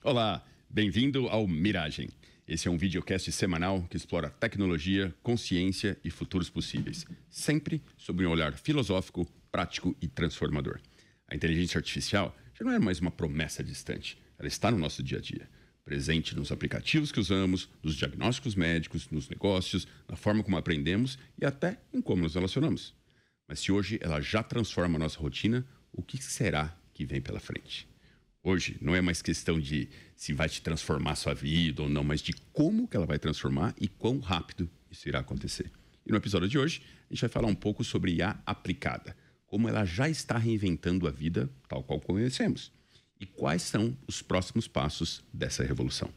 Olá, bem-vindo ao Miragem. Esse é um videocast semanal que explora tecnologia, consciência e futuros possíveis, sempre sob um olhar filosófico, prático e transformador. A inteligência artificial já não é mais uma promessa distante, ela está no nosso dia a dia, presente nos aplicativos que usamos, nos diagnósticos médicos, nos negócios, na forma como aprendemos e até em como nos relacionamos. Mas se hoje ela já transforma a nossa rotina, o que será que vem pela frente? Hoje não é mais questão de se vai te transformar a sua vida ou não, mas de como que ela vai transformar e quão rápido isso irá acontecer. E no episódio de hoje, a gente vai falar um pouco sobre IA aplicada, como ela já está reinventando a vida tal qual conhecemos, e quais são os próximos passos dessa revolução.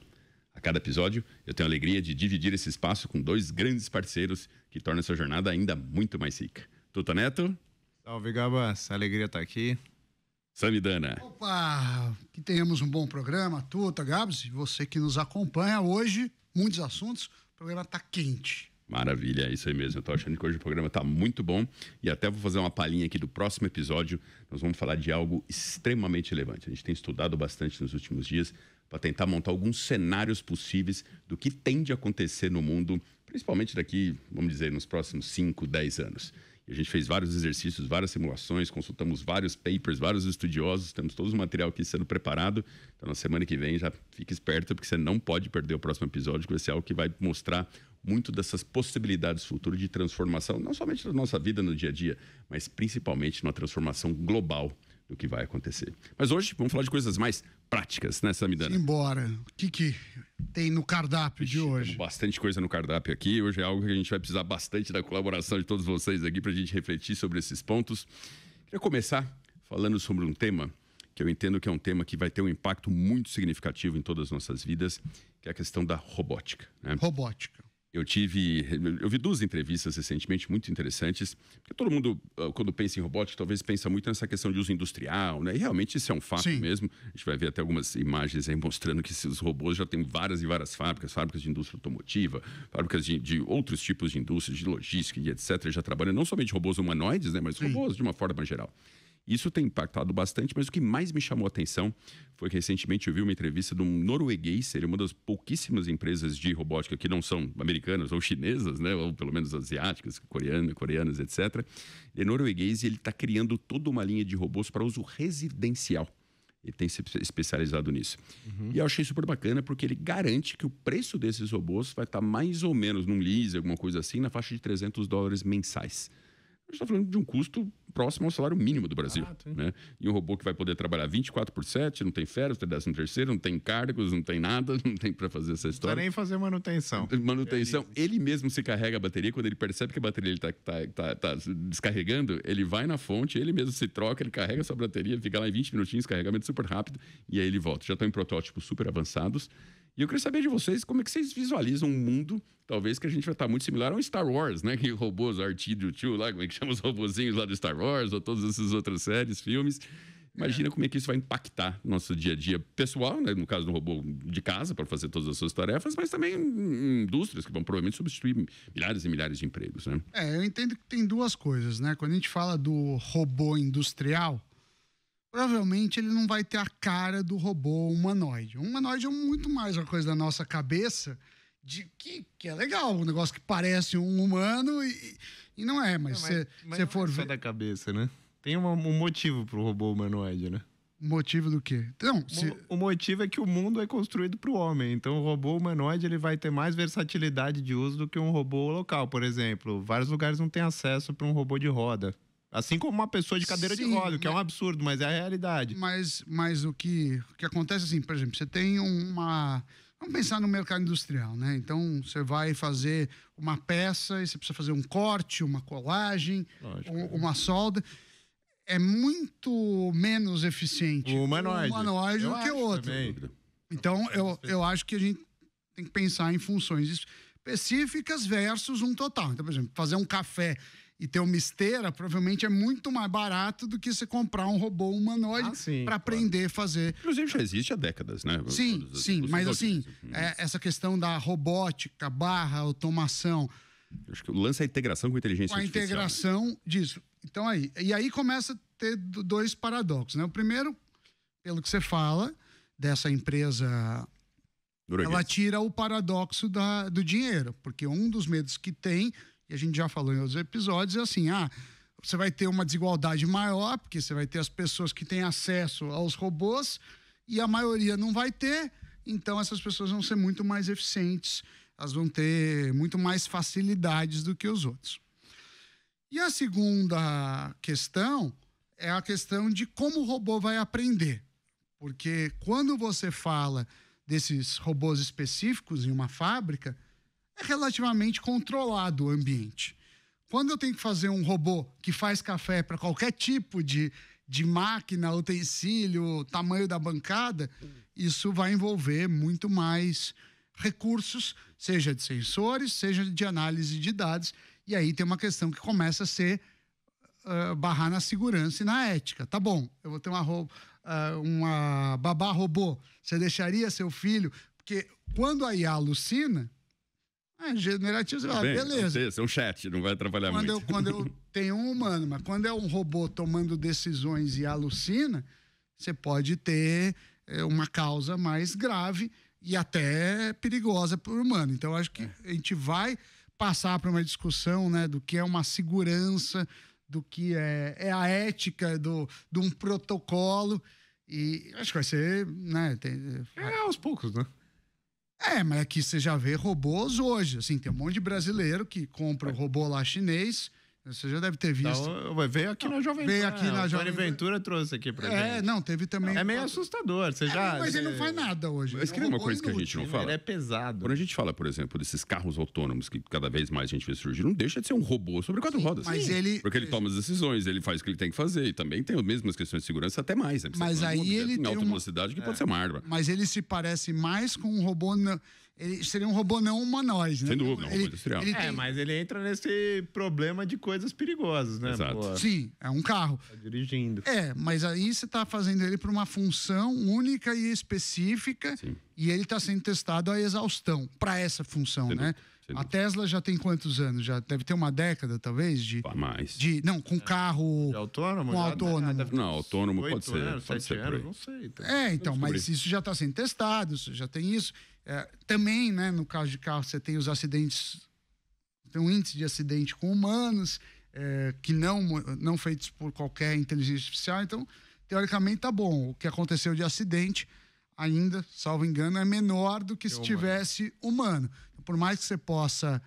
A cada episódio, eu tenho a alegria de dividir esse espaço com dois grandes parceiros que tornam essa jornada ainda muito mais rica. Tuta Neto. Salve, Gabas. Alegria estar aqui. Samidana. Opa, que tenhamos um bom programa, Tuta, Gabs, e você que nos acompanha hoje, muitos assuntos, o programa tá quente. Maravilha, é isso aí mesmo. Eu tô achando que hoje o programa tá muito bom e até vou fazer uma palhinha aqui do próximo episódio. Nós vamos falar de algo extremamente relevante. A gente tem estudado bastante nos últimos dias para tentar montar alguns cenários possíveis do que tende a acontecer no mundo, principalmente daqui, vamos dizer, nos próximos 5, 10 anos. E a gente fez vários exercícios, várias simulações, consultamos vários papers, vários estudiosos, temos todo o material aqui sendo preparado. Então, na semana que vem, já fique esperto, porque você não pode perder o próximo episódio, que vai ser algo que vai mostrar muito dessas possibilidades futuras de transformação, não somente da nossa vida no dia a dia, mas principalmente numa transformação global do que vai acontecer. Mas hoje, vamos falar de coisas mais práticas, né, Samidana? Simbora. O que tem no cardápio de hoje? Temos bastante coisa no cardápio aqui. Hoje é algo que a gente vai precisar bastante da colaboração de todos vocês aqui para a gente refletir sobre esses pontos. Queria começar falando sobre um tema que eu entendo que é um tema que vai ter um impacto muito significativo em todas as nossas vidas, que é a questão da robótica, né? Robótica. Eu vi duas entrevistas recentemente muito interessantes, porque todo mundo, quando pensa em robótica, talvez pensa muito nessa questão de uso industrial, né? E realmente isso é um fato mesmo. A gente vai ver até algumas imagens aí mostrando que os robôs já têm várias e várias fábricas de indústria automotiva, fábricas de outros tipos de indústrias, de logística e etc. Já trabalham não somente robôs humanoides, né? Mas robôs de uma forma geral. Isso tem impactado bastante, mas o que mais me chamou a atenção foi que recentemente eu vi uma entrevista de um norueguês, ele é uma das pouquíssimas empresas de robótica que não são americanas ou chinesas, né, ou pelo menos asiáticas, coreanas, etc. Ele é norueguês e ele está criando toda uma linha de robôs para uso residencial. Ele tem se especializado nisso. E eu achei super bacana porque ele garante que o preço desses robôs vai estar mais ou menos num lease, alguma coisa assim, na faixa de $300 mensais. A gente está falando de um custo próximo ao salário mínimo do Brasil, né? E um robô que vai poder trabalhar 24/7, não tem férias, não tem 13º, não tem cargos, não tem nada, não tem para fazer essa história. Não precisa nem fazer manutenção. Ele mesmo se carrega a bateria, quando ele percebe que a bateria tá descarregando, ele vai na fonte, ele mesmo se troca, ele carrega a sua bateria, fica lá em 20 minutinhos, carregamento super rápido, e aí ele volta. Já estão em protótipos super avançados. E eu queria saber de vocês, como é que vocês visualizam um mundo, talvez, que a gente vai estar muito similar ao Star Wars, né? Que robôs, R2-D2 lá, como é que chama os robozinhos lá do Star Wars, ou todas essas outras séries, filmes. Imagina como é que isso vai impactar nosso dia a dia pessoal, né? No caso do robô de casa, para fazer todas as suas tarefas, mas também em indústrias que vão provavelmente substituir milhares e milhares de empregos, né? Eu entendo que tem duas coisas, né? Quando a gente fala do robô industrial, provavelmente ele não vai ter a cara do robô humanoide. O humanoide é muito mais uma coisa da nossa cabeça, de que é legal, um negócio que parece um humano e não é, mas se você for ver... da cabeça, né? Tem um motivo pro robô humanoide, né? Motivo do quê? Então, O motivo é que o mundo é construído para o homem. Então, o robô humanoide ele vai ter mais versatilidade de uso do que um robô local. Por exemplo, vários lugares não têm acesso para um robô de roda. Assim como uma pessoa de cadeira de roda, que é um absurdo, mas é a realidade. Mas o que acontece assim, por exemplo, você tem uma... Vamos pensar no mercado industrial, né? Então, você vai fazer uma peça e você precisa fazer um corte, uma colagem, uma solda. É muito menos eficiente o humanoide do que o outro. Também. Então, eu acho que a gente tem que pensar em funções específicas versus um total. Então, por exemplo, fazer um café e ter uma esteira provavelmente é muito mais barato do que você comprar um robô humanoide para aprender a fazer. Inclusive já existe há décadas, né? Sim, mas assim, essa questão da robótica / automação. Acho que o lance é a integração com a inteligência artificial. A integração disso. Então aí começa a ter dois paradoxos, né? O primeiro, pelo que você fala, dessa empresa, ela tira o paradoxo do dinheiro. Porque um dos medos que tem, e a gente já falou em outros episódios, é assim, você vai ter uma desigualdade maior, porque você vai ter as pessoas que têm acesso aos robôs e a maioria não vai ter, então essas pessoas vão ser muito mais eficientes, elas vão ter muito mais facilidades do que os outros. E a segunda questão é a questão de como o robô vai aprender. Porque quando você fala desses robôs específicos em uma fábrica, é relativamente controlado o ambiente. Quando eu tenho que fazer um robô que faz café para qualquer tipo de máquina, utensílio, tamanho da bancada, isso vai envolver muito mais recursos, seja de sensores, seja de análise de dados. E aí tem uma questão que começa a ser barrar na segurança e na ética. Tá bom, eu vou ter uma babá robô. Você deixaria seu filho? Porque quando a IA alucina, generativo, você fala, beleza. É um chat, não vai atrapalhar muito. Quando eu tenho um humano, mas quando é um robô tomando decisões e alucina, você pode ter uma causa mais grave e até perigosa para o humano. Então, acho que a gente vai passar para uma discussão, né, do que é uma segurança, do que é a ética de um protocolo. E acho que vai ser, né? Aos poucos, né? Mas aqui você já vê robôs hoje. Assim, tem um monte de brasileiro que compra o robô lá chinês. Você já deve ter visto. Então, veio aqui na Jovem Pan. Veio aqui na Jovem Pan. Ventura trouxe aqui pra gente. Não, teve também. É meio assustador. Mas ele não faz nada hoje. Mas que é uma coisa que a gente não fala. Ele é pesado. Quando a gente fala, por exemplo, desses carros autônomos que cada vez mais a gente vê surgir, não deixa de ser um robô sobre 4 rodas. Mas porque ele toma as decisões, ele faz o que ele tem que fazer. E também tem as mesmas questões de segurança, até mais. Né? Mas aí ele tem tem alta velocidade que pode ser uma arma. Mas ele se parece mais com um robô. Ele seria um robô não humanoide, né? Sem dúvida, um robô industrial. Mas ele entra nesse problema de coisas perigosas, né? Exato. Pô, Sim, é um carro. tá dirigindo. Mas aí você está fazendo ele para uma função única e específica. Sim. E ele está sendo testado à exaustão para essa função, né? A Tesla já tem quantos anos? Já deve ter uma década, talvez? Mais. Não, com carro... De autônomo? Com autônomo. Não, autônomo 8 pode ser. anos, Pode 7 ser por aí. anos, não sei. Então. Então, mas isso já está sendo testado, você já tem isso. Também, né, no caso de carro, você tem os acidentes, tem um índice de acidente com humanos, que não feitos por qualquer inteligência artificial. Então, teoricamente, tá bom. O que aconteceu de acidente, ainda, salvo engano, é menor do que se tivesse humano. Por mais que você possa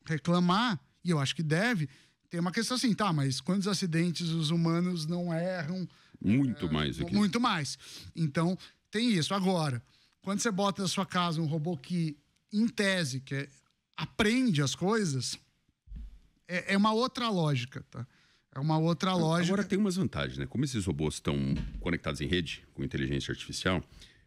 reclamar, e eu acho que deve, tem uma questão assim, mas quantos acidentes os humanos não erram? Muito mais aqui. Muito mais. Então, tem isso. Agora, quando você bota na sua casa um robô que, em tese, aprende as coisas, é uma outra lógica, tá? É uma outra lógica. Agora tem umas vantagens, né? Como esses robôs estão conectados em rede com inteligência artificial,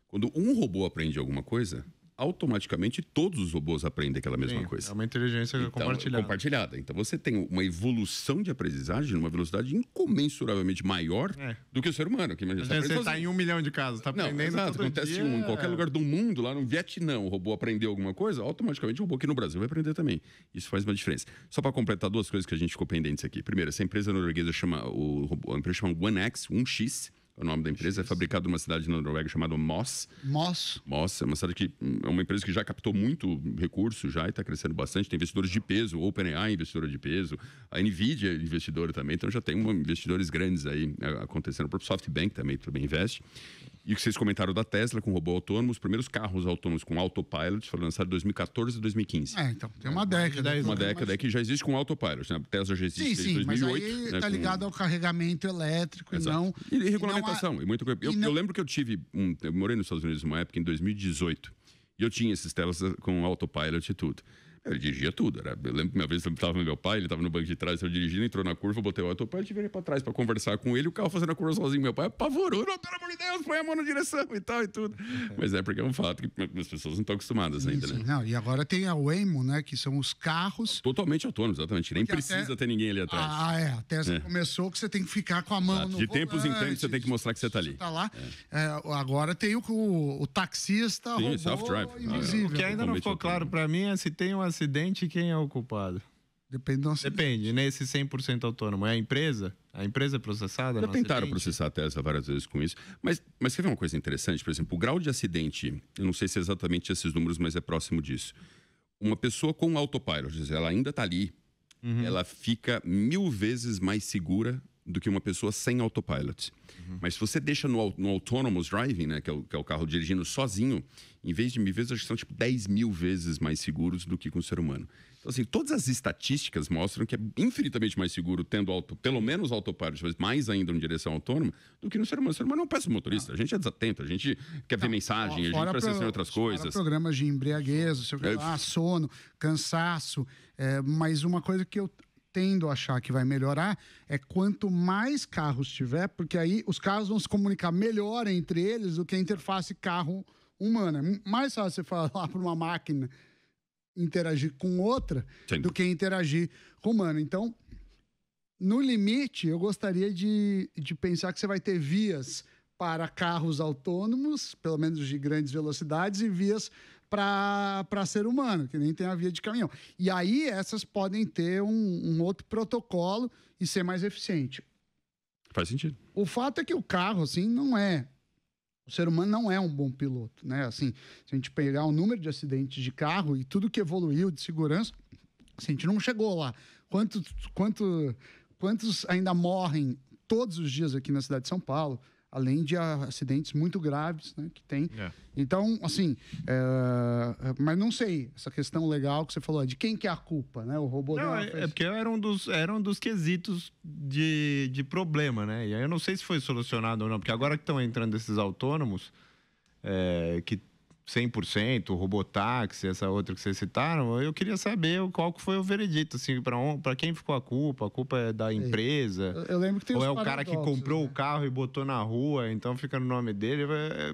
quando um robô aprende alguma coisa, automaticamente todos os robôs aprendem aquela mesma coisa. É uma inteligência compartilhada. Então você tem uma evolução de aprendizagem numa velocidade incomensuravelmente maior do que o ser humano. Que você está em 1 milhão de casos, está aprendendo todo acontece dia. Em qualquer lugar do mundo, lá no Vietnã, o robô aprendeu alguma coisa, automaticamente o robô aqui no Brasil vai aprender também. Isso faz uma diferença. Só para completar 2 coisas que a gente ficou pendentes aqui. Primeiro, essa empresa norueguesa a empresa chama OneX, 1X. O nome da empresa é fabricado numa cidade na Noruega chamada Moss. Moss é uma cidade que é uma empresa que já captou muito recurso já e está crescendo bastante. Tem investidores de peso, o OpenAI investidora de peso, a Nvidia investidora também. Então já tem investidores grandes aí acontecendo. O próprio SoftBank também investe. E o que vocês comentaram da Tesla com robô autônomo, os primeiros carros autônomos com autopilot foram lançados em 2014 e 2015. Então, tem uma década. Uma década que já existe com autopilot, né? A Tesla já existe desde 2008. Mas aí tá ligado ao carregamento elétrico. Exato. E regulamentação. Eu lembro que eu morei nos Estados Unidos uma época, em 2018, e eu tinha esses Teslas com autopilot e tudo. Ele dirigia tudo. Eu lembro que uma vez eu estava com meu pai, ele estava no banco de trás, eu dirigindo, entrou na curva, botei o autopilot e virei para trás para conversar com ele, o carro fazendo a curva sozinho. Meu pai apavorou, não, pelo amor de Deus, põe a mão na direção e tal e tudo. Mas porque é um fato que as pessoas não estão acostumadas ainda, né? Não, e agora tem a Waymo, né, que são os carros... Totalmente autônomos, exatamente. Nem precisa ter ninguém ali atrás. A Tesla começou que você tem que ficar com a mão no de tempos em tempos você tem que mostrar que você está ali. Você tá lá. Agora tem o taxista, robô self-drive. invisível. O que ainda não ficou claro para mim é se tem um acidente, quem é o culpado. Depende do acidente. Depende, nesse 100% autônomo. É a empresa? A empresa é processada? Já tentaram processar a Tesla várias vezes com isso. Mas quer ver uma coisa interessante? Por exemplo, o grau de acidente, eu não sei se é exatamente esses números, mas é próximo disso. Uma pessoa com autopilot, ela ainda está ali, ela fica 1000 vezes mais segura do que uma pessoa sem autopilot. Mas se você deixa no autonomous driving, né, que é o carro dirigindo sozinho, em vez de 1000 vezes, acho que são tipo 10.000 vezes mais seguros do que com o ser humano. Então, assim, todas as estatísticas mostram que é infinitamente mais seguro tendo pelo menos autopilot, mas mais ainda em direção autônoma, do que no ser humano. O ser humano não é um péssimo motorista. A gente é desatento, a gente quer ver mensagem, a gente presta atenção em outras coisas. Programas de embriaguez, sono, cansaço. Mas uma coisa que eu tendo a achar que vai melhorar é quanto mais carros tiver, porque aí os carros vão se comunicar melhor entre eles do que a interface carro humana. É mais fácil você falar para uma máquina interagir com outra do que interagir com o humano. Então, no limite, eu gostaria de pensar que você vai ter vias para carros autônomos, pelo menos de grandes velocidades, e vias para ser humano, que nem tem a via de caminhão. E aí essas podem ter um outro protocolo e ser mais eficiente. Faz sentido. O fato é que o carro, assim, não é... O ser humano não é um bom piloto, né? Assim, se a gente pegar o número de acidentes de carro e tudo que evoluiu de segurança, assim, a gente não chegou lá. Quantos ainda morrem todos os dias aqui na cidade de São Paulo, além de acidentes muito graves, né, que tem. Então, assim, mas não sei, essa questão legal que você falou, de quem que é a culpa, né? O robô não, é porque era um dos quesitos de problema, né? E aí eu não sei se foi solucionado ou não, porque agora que estão entrando esses autônomos, que 100%, o robotáxi, essa outra que vocês citaram, eu queria saber qual que foi o veredito, assim, para quem ficou a culpa é da empresa? Eu lembro que tem ou os é o cara que comprou o carro e botou na rua, então fica no nome dele?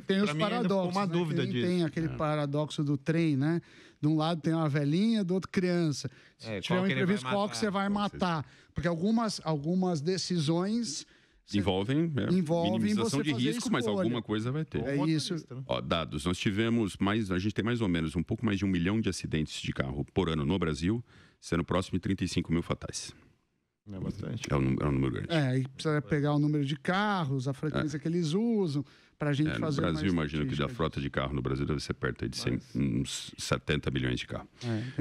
Tem os paradoxos, uma dúvida disso. Tem aquele paradoxo do trem, né? De um lado tem uma velhinha, do outro criança. Se tiver um imprevisto, qual que você vai matar? Porque algumas decisões... Envolvem minimização de risco, mas alguma coisa vai ter. É isso. Ó, dados, nós tivemos a gente tem mais ou menos um pouco mais de 1 milhão de acidentes de carro por ano no Brasil, sendo próximo de 35 mil fatais. É bastante. É um número grande. E precisa pegar o número de carros, a frequência que eles usam, para a gente fazer. No Brasil, imagino que da frota de carro no Brasil deve ser perto de uns 70 milhões de carros.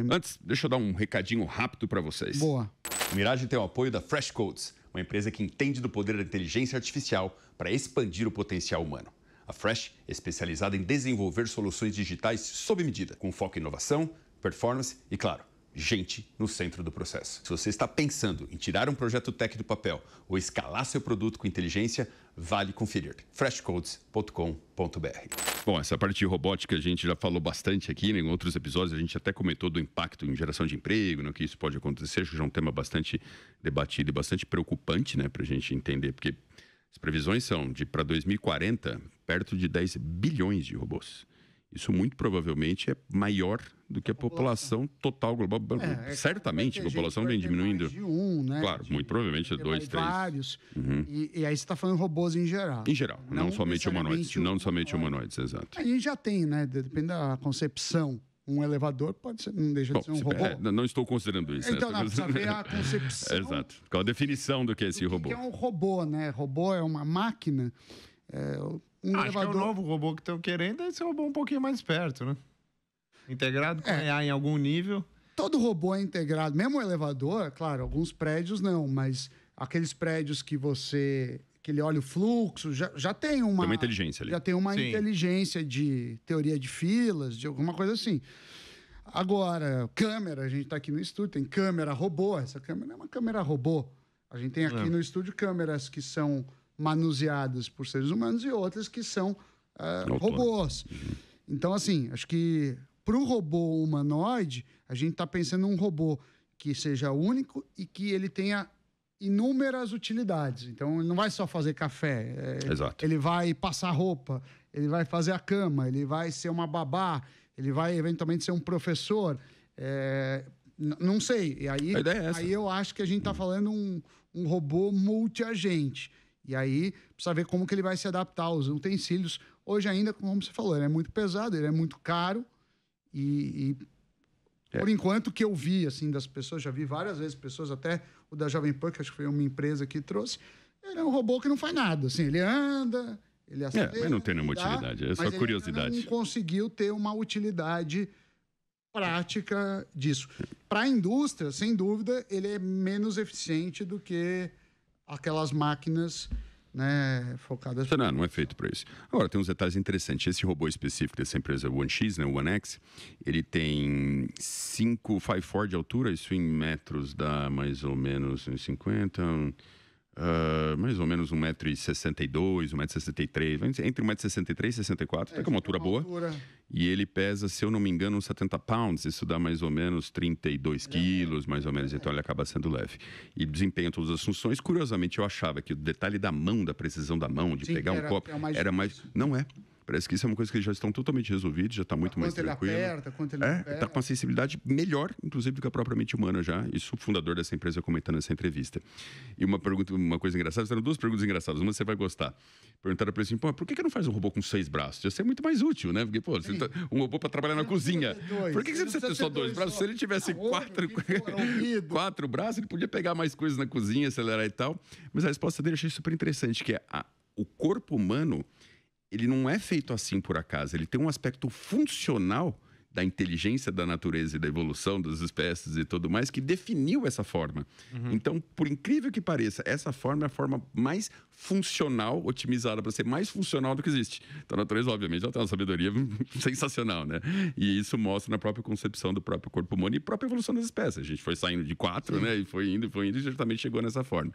Antes, deixa eu dar um recadinho rápido para vocês. Boa. O Mirage tem o apoio da Fresh Codes, uma empresa que entende do poder da inteligência artificial para expandir o potencial humano. A Fresh é especializada em desenvolver soluções digitais sob medida, com foco em inovação, performance e, claro, gente no centro do processo. Se você está pensando em tirar um projeto tech do papel ou escalar seu produto com inteligência, vale conferir freshcodes.com.br. Bom, essa parte de robótica a gente já falou bastante aqui, né? Em outros episódios a gente até comentou do impacto em geração de emprego, no que isso pode acontecer. Acho que já é um tema bastante debatido e bastante preocupante, né, para a gente entender, porque as previsões são de para 2040 perto de 10 bilhões de robôs. Isso muito provavelmente é maior do que a população total global. Certamente a população vem diminuindo. Mais de né? Claro, muito provavelmente 2, 3. Vários. E aí você está falando robôs em geral. Em geral, não somente humanoides. Não somente humanoides, exato. A gente já tem, né? Depende da concepção. Um elevador pode ser, não deixa de ser um robô. Não estou considerando isso. Então, não, precisa ver a concepção. Exato. Qual a definição do que é esse robô? O que é um robô, né? Robô é uma máquina. Acho que é o novo robô que estão querendo é esse robô um pouquinho mais perto, né? Integrado com IA em algum nível. Todo robô é integrado. Mesmo o elevador, claro, alguns prédios não, mas aqueles prédios que ele olha o fluxo, já tem uma inteligência ali. Já tem uma inteligência de teoria de filas, de alguma coisa assim. Agora, câmera, a gente está aqui no estúdio, tem câmera robô. Essa câmera é uma câmera robô. A gente tem aqui no estúdio câmeras que são manuseadas por seres humanos e outras que são robôs. Então, assim, acho que para o robô humanoide, a gente está pensando em um robô que seja único e que ele tenha inúmeras utilidades. Então, ele não vai só fazer café. Exato. Ele vai passar roupa, ele vai fazer a cama, ele vai ser uma babá, ele vai eventualmente ser um professor. Não sei. E aí, a ideia é essa. Aí eu acho que a gente está falando um robô multiagente. E aí, precisa ver como que ele vai se adaptar aos utensílios. Hoje ainda, como você falou, ele é muito pesado, ele é muito caro e Por enquanto, que eu vi, assim, das pessoas, já vi várias vezes pessoas, até o da Jovem Pan, que acho que foi uma empresa que trouxe, ele é um robô que não faz nada, assim, ele anda, ele acelera... mas não tem nenhuma utilidade, é só curiosidade. Ele não conseguiu ter uma utilidade prática disso. Para a indústria, sem dúvida, ele é menos eficiente do que aquelas máquinas, né, focadas... Não é feito para isso. Agora, tem uns detalhes interessantes. Esse robô específico dessa empresa One X, né, o One X, ele tem 5'4" de altura, isso em metros dá mais ou menos 50... mais ou menos 1,62 m, 1,63 m, entre 1,63 m e 64 m, até que é uma altura boa. E ele pesa, se eu não me engano, uns 70 pounds, isso dá mais ou menos 32 quilos, mais ou menos, então ele acaba sendo leve. E desempenha todas as funções. Curiosamente, eu achava que o detalhe da mão, da precisão da mão, de pegar um copo, era mais... Não é. Parece que isso é uma coisa que já estão totalmente resolvidos, já está muito mais tranquilo. Quanto ele aperta, quanto ele não aperta. Está com uma sensibilidade melhor, inclusive, do que a própria mente humana já. Isso o fundador dessa empresa comentando nessa entrevista. E uma coisa engraçada, eram duas perguntas engraçadas, uma você vai gostar. Perguntaram para ele assim, por que não faz um robô com 6 braços? Ia ser muito mais útil, né? Porque, um robô para trabalhar na cozinha. Por que você precisa ter só 2 braços? Se ele tivesse 4 braços, ele podia pegar mais coisas na cozinha, acelerar e tal. Mas a resposta dele eu achei super interessante, que é o corpo humano, ele não é feito assim por acaso, ele tem um aspecto funcional da inteligência da natureza e da evolução das espécies e tudo mais que definiu essa forma. Então, por incrível que pareça, essa forma é a forma mais funcional, otimizada para ser mais funcional do que existe. Então, a natureza, obviamente, ela tem uma sabedoria sensacional, né? E isso mostra na própria concepção do próprio corpo humano e própria evolução das espécies. A gente foi saindo de 4, né? E foi indo e certamente chegou nessa forma.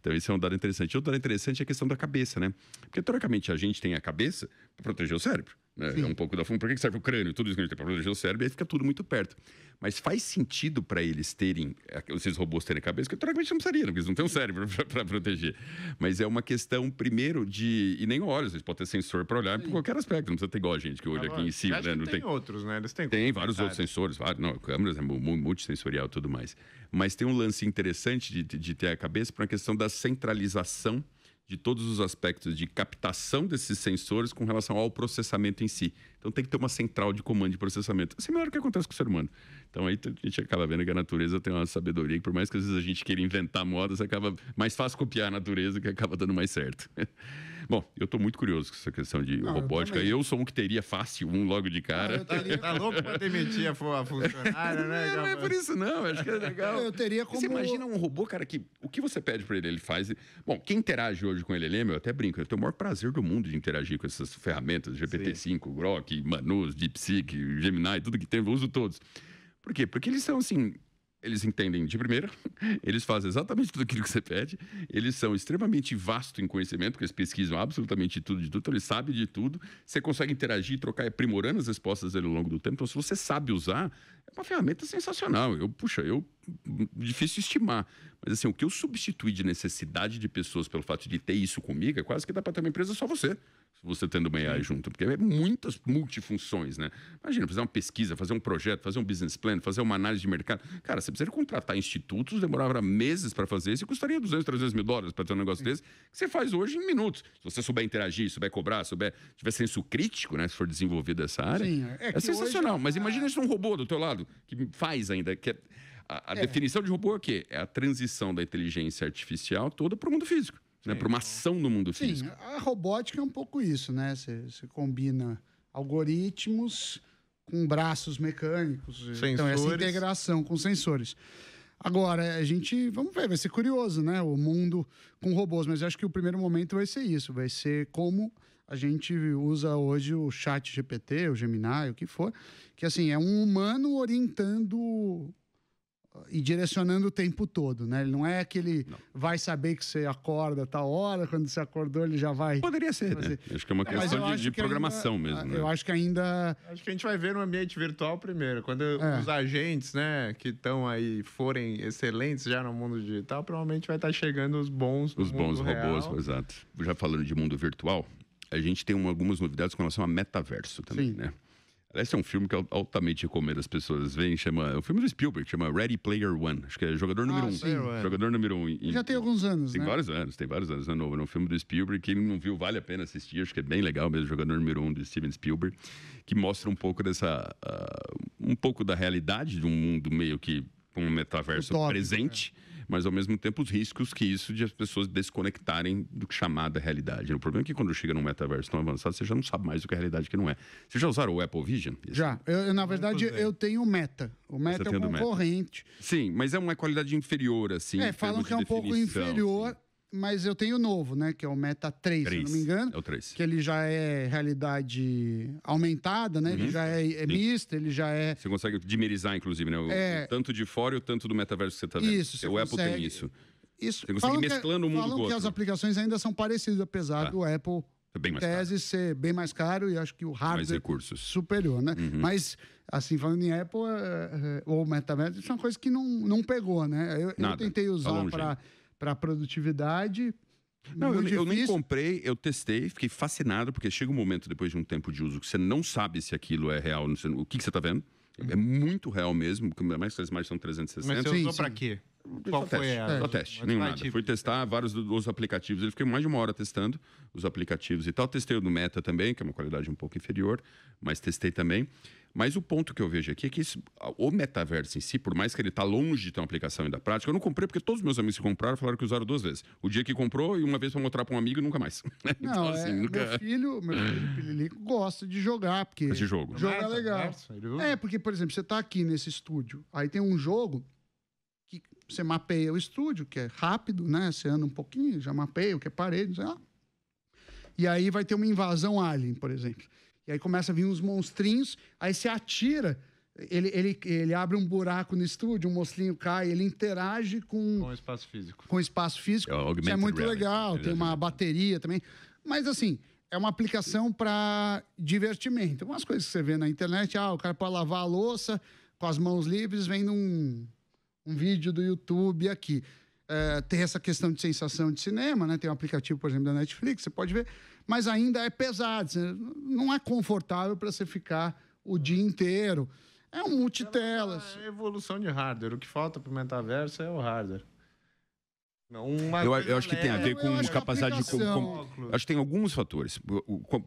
Então, esse é um dado interessante. Outro dado interessante é a questão da cabeça, né? Porque, teoricamente, a gente tem a cabeça para proteger o cérebro. Né? É um pouco da fundo. Por que serve o crânio? Tudo isso que a gente tem para proteger o cérebro, e aí fica tudo muito perto. Mas faz sentido para eles terem, esses robôs terem cabeça, que teoricamente não precisaria, porque eles não têm um cérebro para proteger. Mas é uma questão, primeiro, de... E nem olhos, eles podem ter sensor para olhar por qualquer aspecto. Não precisa ter igual a gente que olha aqui em cima. Né? Não tem outros, né? Eles têm vários outros sensores, câmeras, multissensorial e tudo mais. Mas tem um lance interessante de ter a cabeça para a questão da centralização de todos os aspectos de captação desses sensores com relação ao processamento em si. Então tem que ter uma central de comando de processamento. É similar ao que acontece com o ser humano. Então aí a gente acaba vendo que a natureza tem uma sabedoria que, por mais que às vezes a gente queira inventar modas, acaba mais fácil copiar a natureza, que acaba dando mais certo. Bom, eu estou muito curioso com essa questão de robótica. Eu sou um que teria fácil logo de cara. Tá louco para demitir a funcionária, né? Não é por isso não, acho que é legal. Eu teria como... Você imagina um robô, cara, que o que você pede para ele, ele faz... Bom, quem interage hoje com ele, eu até brinco, eu tenho o maior prazer do mundo de interagir com essas ferramentas, GPT-5, Grok, Manus, DeepSeek, Gemini, tudo que tem, eu uso todos. Por quê? Porque eles são assim... Eles entendem de primeira, eles fazem exatamente tudo aquilo que você pede, eles são extremamente vastos em conhecimento, porque eles pesquisam absolutamente tudo de tudo, então eles sabem de tudo, você consegue interagir, trocar, aprimorando as respostas dele ao longo do tempo. Então, se você sabe usar, é uma ferramenta sensacional. Difícil estimar, mas assim, o que eu substituí de necessidade de pessoas pelo fato de ter isso comigo, é quase que dá para ter uma empresa só você tendo uma AI junto, porque é muitas multifunções, né? Imagina, fazer uma pesquisa, fazer um projeto, fazer um business plan, fazer uma análise de mercado. Cara, você precisaria contratar institutos, demorava meses para fazer isso e custaria $200, $300 mil para ter um negócio desse, que você faz hoje em minutos. Se você souber interagir, souber cobrar, tiver senso crítico, né? Se for desenvolvido essa área, é sensacional. Mas imagina isso um robô do teu lado, que faz ainda, que a definição de robô é o quê? É a transição da inteligência artificial toda para o mundo físico. Né, para uma ação no mundo físico. Sim, a robótica é um pouco isso, né? Você combina algoritmos com braços mecânicos. Sensores. Então, essa integração com sensores. Agora, vamos ver, vai ser curioso, né? O mundo com robôs, mas eu acho que o primeiro momento vai ser isso, vai ser como a gente usa hoje o chat GPT, o Gemini, o que for, que assim, é um humano orientando e direcionando o tempo todo, né? Ele não é que ele vai saber que você acorda a tal hora, quando você acordou ele já vai... Poderia ser, né? Acho que é uma questão de programação mesmo, né? Eu acho que ainda... Acho que a gente vai ver no ambiente virtual primeiro. Quando os agentes, né, que estão aí, forem excelentes já no mundo digital, provavelmente vai estar chegando os bons robôs, exato. Já falando de mundo virtual, a gente tem algumas novidades com relação a metaverso também, né? Esse é um filme que eu altamente recomendo as pessoas verem. É um filme do Spielberg, chama Ready Player One. Acho que é Jogador Número 1. Jogador Número 1. Já tem alguns anos, tem vários anos, é novo. É um filme do Spielberg. Quem não viu, vale a pena assistir. Acho que é bem legal mesmo, Jogador Número 1 do Steven Spielberg, que mostra um pouco dessa... um pouco da realidade de um mundo meio que com um metaverso presente, mas ao mesmo tempo os riscos que isso de as pessoas desconectarem do que chamada realidade. O problema é que quando chega num metaverso tão avançado, você já não sabe mais do que é a realidade que não é. Vocês já usaram o Apple Vision? Já. Na verdade, eu tenho o Meta. O Meta é o concorrente. Sim, mas é uma qualidade inferior, assim. Falam que é um pouco inferior. Sim. Mas eu tenho o novo, né? Que é o Meta 3, se não me engano. É o 3. Que ele já é realidade aumentada, né? Ele já é misto, ele já é... Você consegue dimerizar, inclusive, né? O tanto de fora e o tanto do metaverso que você está vendo. Isso. O Apple tem isso. Você consegue mesclando um mundo com o outro. Falam que as aplicações ainda são parecidas, apesar do Apple, ser bem mais caro e acho que o hardware... Mais recursos. Superior, né? Mas, assim, falando em Apple, ou metaverso, isso é uma coisa que não pegou, né? Eu tentei usar para produtividade. Não, eu nem comprei, eu testei, fiquei fascinado, porque chega um momento, depois de um tempo de uso, que você não sabe se aquilo é real, o que você está vendo. É muito real mesmo, porque mais que as imagens são 360. Mas você usou para quê? Qual foi a... Só teste, nem nada. Fui testar vários dos aplicativos. Ele fiquei mais de uma hora testando os aplicativos e tal. Testei o do Meta também, que é uma qualidade um pouco inferior, mas testei também. Mas o ponto que eu vejo aqui é que o metaverso em si, por mais que ele está longe de ter uma aplicação ainda prática, eu não comprei porque todos os meus amigos que compraram falaram que usaram 2 vezes. O dia que comprou e uma vez para mostrar para um amigo e nunca mais. Então, assim, meu filho Pililico gosta de jogar. Porque esse jogo. Jogo é legal. Porque, por exemplo, você está aqui nesse estúdio, aí tem um jogo que você mapeia o estúdio, que é rápido, né? Você anda um pouquinho, já mapeia o que é parede, sei lá. E aí vai ter uma invasão alien, por exemplo. E aí começa a vir uns monstrinhos, aí você atira, ele abre um buraco no estúdio, um monstrinho cai, ele interage com o espaço físico. Com o espaço físico. Isso é muito legal, tem uma bateria também. Mas assim, é uma aplicação para divertimento. Umas coisas que você vê na internet, o cara pode lavar a louça com as mãos livres, vendo um vídeo do YouTube aqui. Tem essa questão de sensação de cinema, né? Tem um aplicativo, por exemplo, da Netflix, você pode ver, mas ainda é pesado, não é confortável para você ficar o dia inteiro. É um multitelas. É evolução de hardware. O que falta para o metaverso é o hardware. Eu acho que tem a ver com capacidade de... Acho que tem alguns fatores.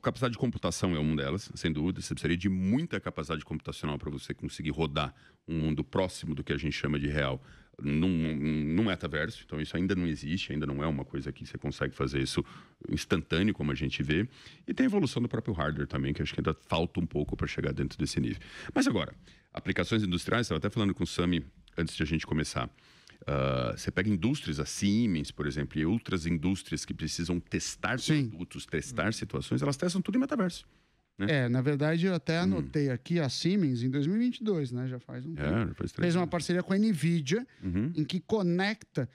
Capacidade de computação é uma delas, sem dúvida. Você precisaria de muita capacidade computacional para você conseguir rodar um mundo próximo do que a gente chama de real num metaverso. Então isso ainda não existe, ainda não é uma coisa que você consegue fazer isso instantâneo, como a gente vê. E tem a evolução do próprio hardware também, que acho que ainda falta um pouco para chegar dentro desse nível. Mas agora, aplicações industriais, estava até falando com o Sami antes de a gente começar. Você pega indústrias, a Siemens, por exemplo, e outras indústrias que precisam testar produtos, testar situações, elas testam tudo em metaverso. Né? Na verdade, eu até anotei aqui a Siemens em 2022, né? Já faz um tempo. Fez uma parceria com a NVIDIA, em que conecta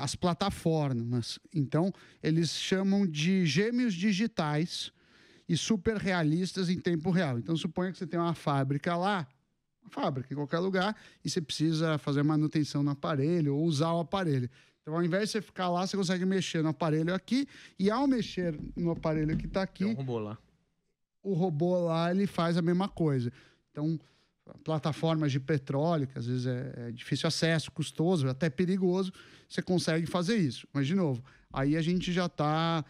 as plataformas. Então, eles chamam de gêmeos digitais e super realistas em tempo real. Então, suponha que você tem uma fábrica lá, em qualquer lugar, e você precisa fazer manutenção no aparelho ou usar o aparelho. Então, ao invés de você ficar lá, você consegue mexer no aparelho aqui, e ao mexer no aparelho que está aqui... Tem um robô lá. O robô lá, ele faz a mesma coisa. Então, plataformas de petróleo, que às vezes é difícil acesso, custoso, até perigoso, você consegue fazer isso. Mas, de novo, aí a gente já está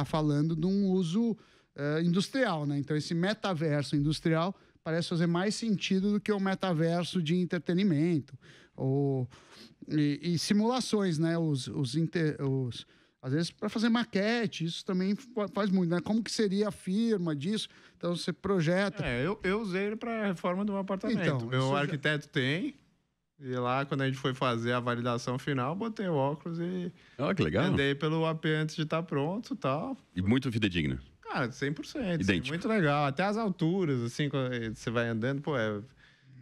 falando de um uso industrial, né? Então, esse metaverso industrial parece fazer mais sentido do que o metaverso de entretenimento e simulações, né? Às vezes, para fazer maquete, isso também faz muito, né? Como que seria a firma disso? Então, você projeta... Eu usei ele para a reforma do meu apartamento. Então, meu arquiteto tem, e lá, quando a gente foi fazer a validação final, botei o óculos e... que legal. Andei pelo AP antes de estar pronto e tal. E muito fidedigno. Cara, 100%. Idêntico. Muito legal. Até as alturas, assim, quando você vai andando,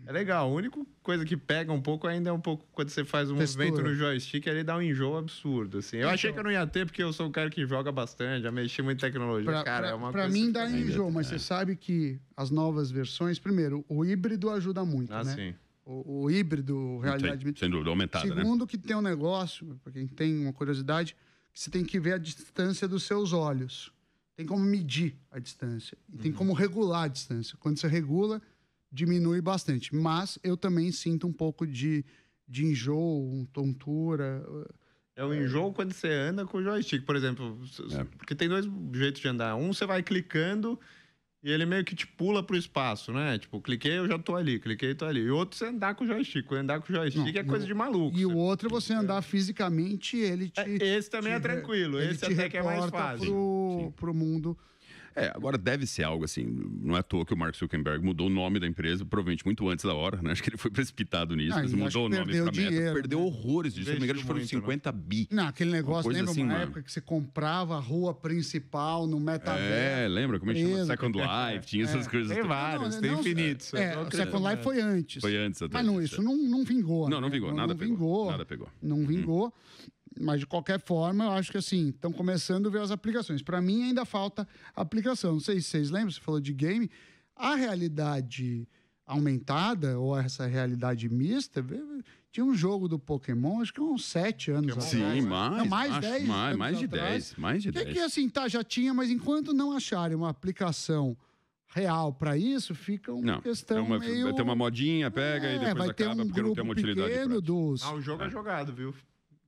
é legal. A única coisa que pega um pouco ainda é um pouco quando você faz um movimento no joystick, ele dá um enjoo absurdo, assim. Eu achei que eu não ia ter, porque eu sou um cara que joga bastante, já mexi muito em tecnologia. É uma coisa... Pra mim dá enjoo, mas você sabe que as novas versões, primeiro, o híbrido ajuda muito, né? Sim. O híbrido, realidade... Sem dúvida, aumentada, Segundo, que tem um negócio, pra quem tem uma curiosidade, que você tem que ver a distância dos seus olhos. Tem como medir a distância. E tem como regular a distância. Quando você regula, diminui bastante. Mas eu também sinto um pouco de enjoo, tontura. É o enjoo quando você anda com o joystick, por exemplo. Porque tem 2 jeitos de andar. Um, você vai clicando E ele meio que te pula pro espaço, né? Tipo, cliquei, eu já tô ali, cliquei, tô ali. E outro, você andar com o joystick. Andar com o joystick é coisa de maluco. E o outro, você andar fisicamente, ele te... Esse também é tranquilo. Esse até que é mais fácil. Pro mundo... Agora deve ser algo assim, não é à toa que o Mark Zuckerberg mudou o nome da empresa, provavelmente muito antes da hora, né? Acho que ele foi precipitado nisso, mas mudou o nome pra Meta, perdeu horrores disso, se não me engano, foram 50 bi. Não, aquele negócio, lembra assim, uma época que você comprava a rua principal no metaverso? Lembra? Como é que chama? Second Life, tinha essas coisas. Tem vários, tem infinitos. O Second Life foi antes. Foi antes até. Mas isso não vingou. Não vingou, nada pegou. Nada pegou. Não vingou. Mas, de qualquer forma, eu acho que, assim, estão começando a ver as aplicações. Para mim, ainda falta aplicação. Não sei se vocês lembram, você falou de game. A realidade aumentada, ou essa realidade mista, tinha um jogo do Pokémon, acho que uns 7 anos atrás. Sim, mais 10 anos mais de atrás. 10. Mais de 10. Que, assim, já tinha, mas enquanto não acharem uma aplicação real para isso, fica uma questão meio... Vai ter uma modinha, pega e depois acaba, porque não tem uma utilidade prática. O jogo é jogado, viu?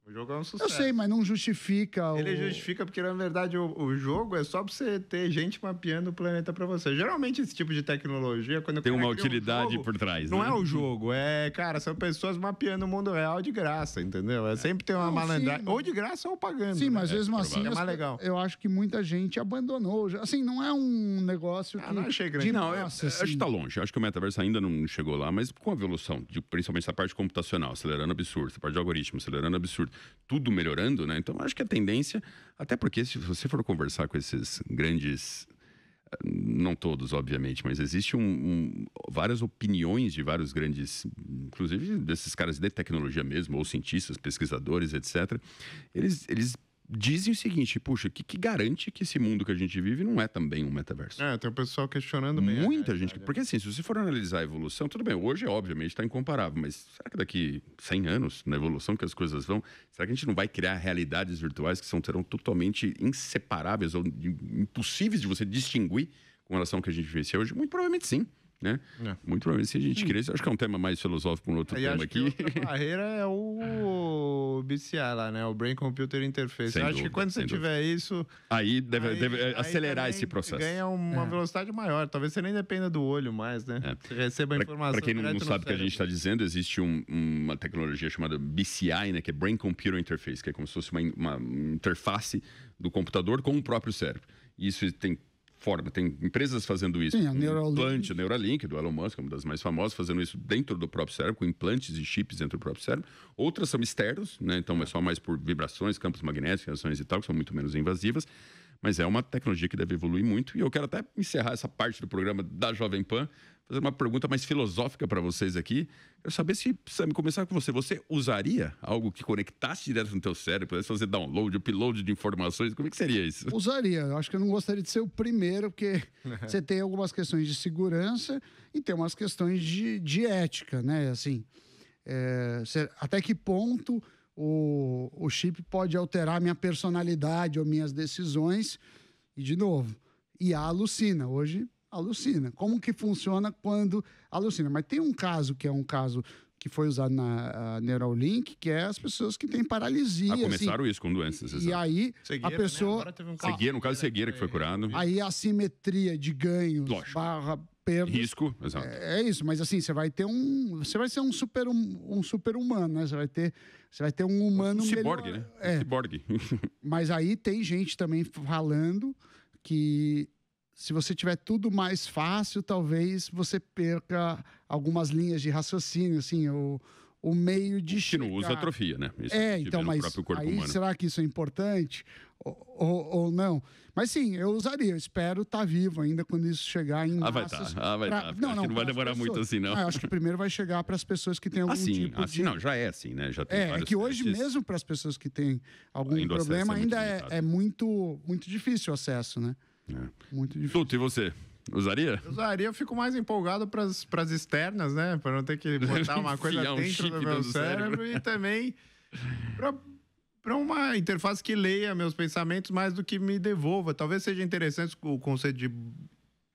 O jogo é um sucesso. Eu sei, mas não justifica. Ele justifica porque, na verdade, o jogo é só pra você ter gente mapeando o planeta pra você. Geralmente, esse tipo de tecnologia, quando tem uma utilidade por trás. Não é o jogo, cara, são pessoas mapeando o mundo real de graça, entendeu? Sempre tem uma malandragem. Ou de graça ou pagando. Sim, mas mesmo assim, é mais legal. Eu acho que muita gente abandonou. Assim, não é um negócio que... não achei grande. Acho que tá longe. Acho que o metaverso ainda não chegou lá, mas com a evolução, principalmente essa parte computacional, acelerando absurdo, essa parte de algoritmo, acelerando absurdo, tudo melhorando, né? Então, acho que a tendência, até porque se você for conversar com esses grandes, não todos, obviamente, mas existe várias opiniões de vários grandes, inclusive desses caras de tecnologia mesmo, ou cientistas, pesquisadores, etc. Eles dizem o seguinte, puxa, o que garante que esse mundo que a gente vive não é também um metaverso? Tem o pessoal questionando mesmo. Muita gente, porque assim, se você for analisar a evolução, tudo bem, hoje obviamente está incomparável, mas será que daqui 100 anos, na evolução que as coisas vão, será que a gente não vai criar realidades virtuais que serão totalmente inseparáveis ou impossíveis de você distinguir com relação ao que a gente vivencia hoje? Muito provavelmente sim. Né? Muito provavelmente se a gente queria, acho que é um tema mais filosófico, um outro tema aqui. A barreira é o BCI lá, né? O Brain Computer Interface. Eu acho que quando você tiver isso, aí deve acelerar esse processo. Ganha uma velocidade maior. Talvez você nem dependa do olho mais, né? Você receba a informação. Para quem não sabe o que a gente está dizendo, existe uma tecnologia chamada BCI, né? Que é Brain Computer Interface, que é como se fosse uma interface do computador com o próprio cérebro. E isso tem empresas fazendo isso. Sim, a Neuralink. A Neuralink, do Elon Musk, uma das mais famosas, fazendo isso dentro do próprio cérebro, com implantes e chips dentro do próprio cérebro. Outras são externos, né? Então é só mais por vibrações, campos magnéticos, reações e tal, que são muito menos invasivas. Mas é uma tecnologia que deve evoluir muito. E eu quero até encerrar essa parte do programa da Jovem Pan, fazer uma pergunta mais filosófica para vocês aqui. Quero saber se, Sam, começar com você. Você usaria algo que conectasse direto no teu cérebro, pudesse fazer download, upload de informações? Como é que seria isso? Usaria. Eu acho que eu não gostaria de ser o primeiro, porque você tem algumas questões de segurança e tem umas questões de ética, né? Assim, até que ponto o chip pode alterar minha personalidade ou minhas decisões? E, de novo, IA alucina. Hoje alucina. Como que funciona quando alucina? Mas tem um caso que é um caso que foi usado na Neuralink, que é as pessoas que têm paralisia. Começaram isso com doenças, exato. E aí cegueira, a pessoa... Né? Cegueira, no caso cegueira, que foi curado. Aí a assimetria de ganhos barra perdas... Risco, exato. É isso, mas assim, você vai ser um super-humano, né? Você vai ter um humano... Ciborgue, né? Ciborgue. Mas aí tem gente também falando que... se você tiver tudo mais fácil, talvez você perca algumas linhas de raciocínio, assim, o meio de chegar. Que não usa atrofia, né? Isso então, mas próprio corpo aí humano. Será que isso é importante ou não? Mas sim, eu usaria. Eu espero estar vivo ainda quando isso chegar em massas. Vai estar. Não vai demorar muito assim, não. Eu acho que primeiro vai chegar para as pessoas que têm algum tipo de... não, já é assim, né? Já tem é que hoje mesmo para as pessoas que têm algum problema ainda é muito difícil o acesso, né? Muito difícil. Tuto, e você? Usaria? Usaria, eu fico mais empolgado para as externas, né? Para não ter que botar uma coisa dentro do meu cérebro e também para uma interface que leia meus pensamentos mais do que me devolva. Talvez seja interessante o conceito de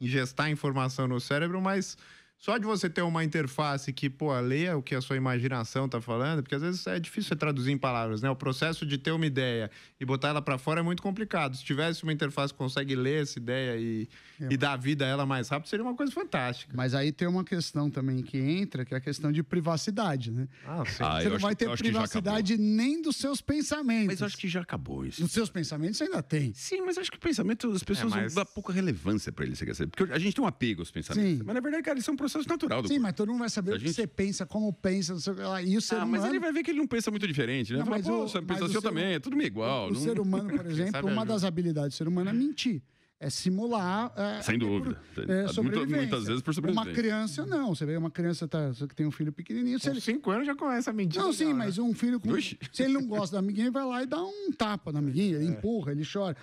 ingestar informação no cérebro, mas Só de você ter uma interface que, pô, leia o que a sua imaginação tá falando, porque às vezes é difícil você traduzir em palavras, né? O processo de ter uma ideia e botar ela para fora é muito complicado. Se tivesse uma interface que consegue ler essa ideia e dar vida a ela mais rápido, seria uma coisa fantástica. Mas aí tem uma questão também que entra, que é a questão de privacidade, né? Você não vai ter privacidade nem dos seus pensamentos. Mas eu acho que já acabou isso. Dos seus pensamentos você ainda tem. Sim, mas acho que o pensamento, as pessoas vão dar pouca relevância para ele, você quer dizer. Porque a gente tem um apego aos pensamentos. Sim. Mas na verdade, cara, isso é um processo natural do corpo. Mas todo mundo vai saber o que você pensa, como pensa, não sei o que lá. E o ser humano... mas ele vai ver que ele não pensa muito diferente, né? Não, mas você pensa assim também, é tudo meio igual. O ser humano, por exemplo, uma das habilidades do ser humano é mentir. É simular... Sem dúvida. Muitas vezes por sobrevivência. Uma criança, não. Você vê uma criança que tem um filho pequenininho... Com 5 anos já começa a mentir. Não, sim, mas um filho... Se ele não gosta da amiguinha, ele vai lá e dá um tapa na amiguinha, ele empurra, ele chora.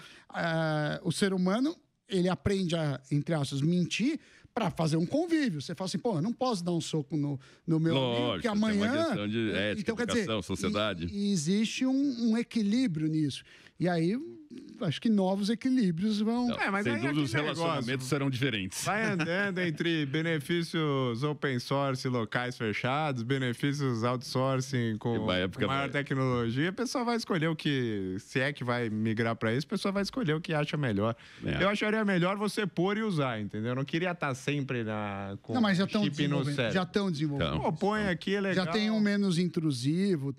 O ser humano, ele aprende a, entre aspas, mentir para fazer um convívio. Você fala assim, pô, eu não posso dar um soco no meu amigo, porque amanhã... Tem uma questão de ética, então, educação, quer dizer, sociedade. E existe um equilíbrio nisso. E aí, acho que novos equilíbrios vão... Mas sem dúvida, os relacionamentos serão diferentes. Vai andando entre benefícios open source locais fechados, benefícios outsourcing com maior tecnologia, a pessoa vai escolher o que... Se é que vai migrar para isso, a pessoa vai escolher o que acha melhor. Eu acharia melhor você pôr e usar, entendeu? Eu não queria estar sempre com mas já chip no cérebro. Já estão desenvolvendo. Pô, põe aqui, é legal. Já tem um menos intrusivo.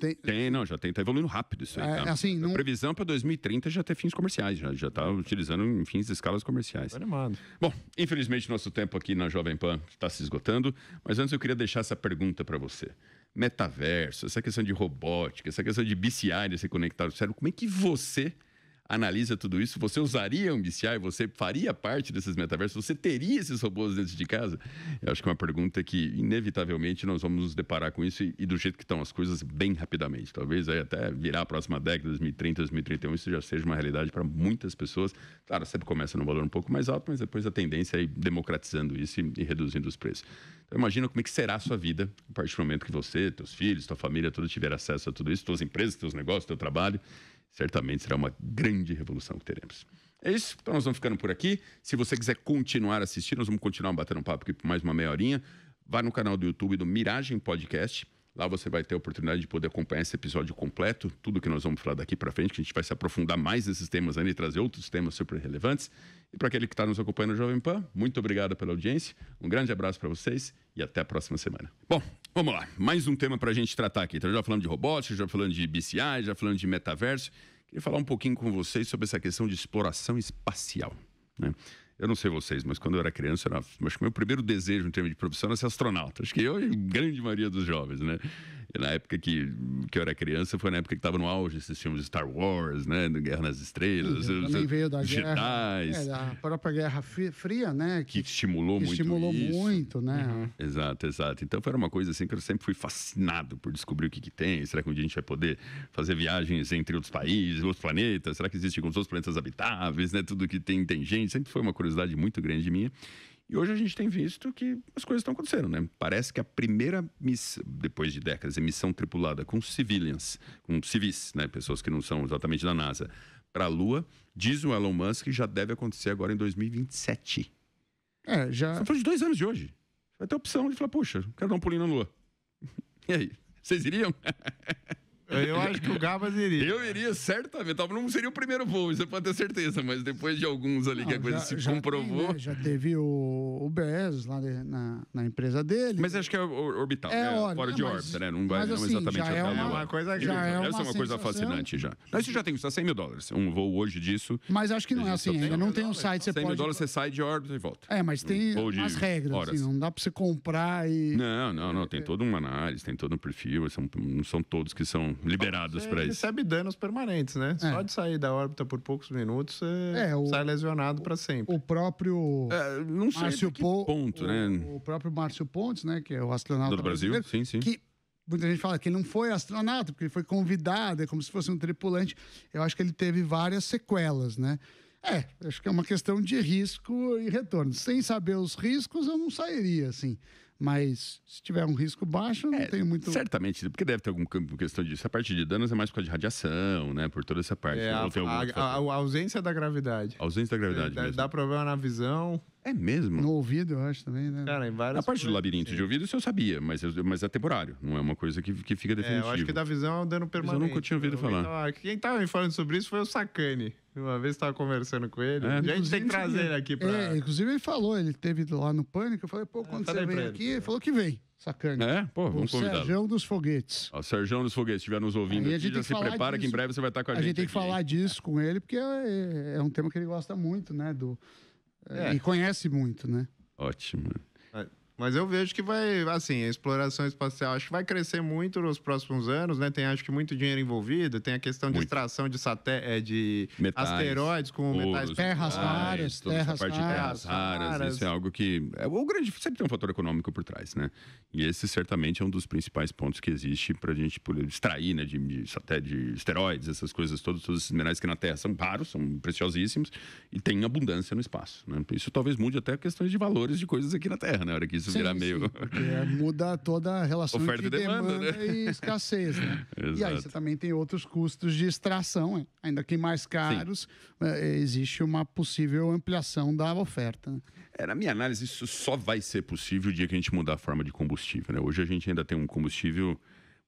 Já tem. Tá evoluindo rápido isso aí. Assim, a previsão para 2030 já ter fins comerciais, já está utilizando em fins de escalas comerciais. Animado. Bom, infelizmente nosso tempo aqui na Jovem Pan está se esgotando, mas antes eu queria deixar essa pergunta para você. Metaverso, essa questão de robótica, essa questão de BCI, se conectar ao cérebro, como é que você analisa tudo isso? Você usaria um BCI? Você faria parte desses metaversos? Você teria esses robôs dentro de casa? Eu acho que é uma pergunta que, inevitavelmente, nós vamos nos deparar com isso e do jeito que estão as coisas, bem rapidamente. Talvez aí até virar a próxima década, 2030, 2031, isso já seja uma realidade para muitas pessoas. Claro, sempre começa num valor um pouco mais alto, mas depois a tendência é ir democratizando isso e reduzindo os preços. Então, imagina como é que será a sua vida a partir do momento que você, teus filhos, tua família, toda tiver acesso a tudo isso, tuas empresas, teus negócios, teu trabalho. Certamente será uma grande revolução que teremos. É isso, então nós vamos ficando por aqui. Se você quiser continuar assistindo, nós vamos continuar batendo um papo aqui por mais uma meia horinha. Vá no canal do YouTube do Miragem Podcast. Lá você vai ter a oportunidade de poder acompanhar esse episódio completo, tudo que nós vamos falar daqui para frente, que a gente vai se aprofundar mais nesses temas ainda e trazer outros temas super relevantes. E para aquele que está nos acompanhando no Jovem Pan, muito obrigado pela audiência, um grande abraço para vocês e até a próxima semana. Bom, vamos lá, mais um tema para a gente tratar aqui. Então, já falando de robótica, já falando de BCI, já falando de metaverso. Queria falar um pouquinho com vocês sobre essa questão de exploração espacial, né? Eu não sei vocês, mas quando eu era criança, acho que meu primeiro desejo em termos de profissão era ser astronauta. Acho que eu e a grande maioria dos jovens, né? E na época que eu era criança, foi na época que estava no auge esses filmes de Star Wars, né? Guerra nas Estrelas, também veio da Jedi. Da própria Guerra Fria, né? Que estimulou muito, né? Uhum. Exato. Então foi uma coisa assim que eu sempre fui fascinado por descobrir o que tem. Será que um dia a gente vai poder fazer viagens entre outros países, outros planetas? Será que existem outros planetas habitáveis, né? Tudo que tem gente. Sempre foi uma curiosidade muito grande minha. E hoje a gente tem visto que as coisas estão acontecendo, né? Parece que a primeira missão, depois de décadas, missão tripulada com civilians, com civis, né? Pessoas que não são exatamente da NASA, para a Lua, diz o Elon Musk, já deve acontecer agora em 2027. Já... Só de 2 anos de hoje. Vai ter a opção de falar, puxa, quero dar um pulinho na Lua. E aí? Vocês iriam? Eu acho que o Gabas iria. Eu iria, certamente. Não seria o primeiro voo, você pode ter certeza, mas depois de alguns ali que a coisa se comprovou. Tem, né? Já teve o Bezos lá na empresa dele. Mas acho que é orbital, né? Fora de órbita, né? Não vai assim, exatamente até uma coisa que deve ser uma coisa fascinante já. Mas isso já tem, custa $100 mil. Um voo hoje disso. Mas acho que não é assim ainda. Não tem um site você pode. $100 você sai de órbita e volta. Mas tem umas regras. Assim, não dá pra você comprar e. Não. Tem toda uma análise, tem todo um perfil. Não são todos que são liberados para isso. Recebe danos permanentes, né? Só de sair da órbita por poucos minutos, você sai lesionado para sempre. O próprio não sei Márcio ponto, né? O próprio Márcio Pontes, né? Que é o astronauta do Brasil, sim. Que muita gente fala que ele não foi astronauta, porque ele foi convidado, é como se fosse um tripulante. Eu acho que ele teve várias sequelas, né? Acho que é uma questão de risco e retorno. Sem saber os riscos, eu não sairia, assim. Mas se tiver um risco baixo, não tem muito... Certamente, porque deve ter alguma questão disso. A parte de danos é mais por causa de radiação, né? Por toda essa parte. A ausência da gravidade. A ausência da gravidade mesmo. Dá problema na visão. É mesmo? No ouvido, eu acho também, né? Cara, em várias A parte do labirinto de ouvido isso eu sabia, mas é temporário, não é uma coisa que fica definitivo. Eu acho que da visão é um dano permanente. Mas eu nunca tinha ouvido falar. Quem tava me falando sobre isso foi o Sacani. Uma vez estava conversando com ele. A gente tem que trazer ele aqui pra... inclusive ele falou, ele teve lá no Pânico, eu falei, pô, quando você vem aqui, ele falou que vem. Sacana. Pô, vamos convidar. O Serjão dos Foguetes. O Serjão dos Foguetes estiver nos ouvindo aqui, já se prepara que em breve você vai estar com a gente. A gente tem que falar disso com ele, porque é um tema que ele gosta muito, né? E conhece muito, né? Ótimo. Mas eu vejo que vai, assim, a exploração espacial acho que vai crescer muito nos próximos anos, né? Tem, acho que, muito dinheiro envolvido, tem a questão de extração de metais, asteroides com metais... Terras raras, terras raras. Isso é algo que... O grande sempre tem um fator econômico por trás, né? E esse certamente é um dos principais pontos que existe para a gente poder extrair, né? De esteroides, essas coisas, todos esses minerais que na Terra são raros, são preciosíssimos e tem abundância no espaço, né? Isso talvez mude até questões de valores de coisas aqui na Terra, né? A hora que isso virar meio... muda toda a relação oferta de demanda, né? E escassez, né? E aí você também tem outros custos de extração, ainda que mais caros, existe uma possível ampliação da oferta. Né? Na minha análise, isso só vai ser possível o dia que a gente mudar a forma de combustível, né? Hoje a gente ainda tem um combustível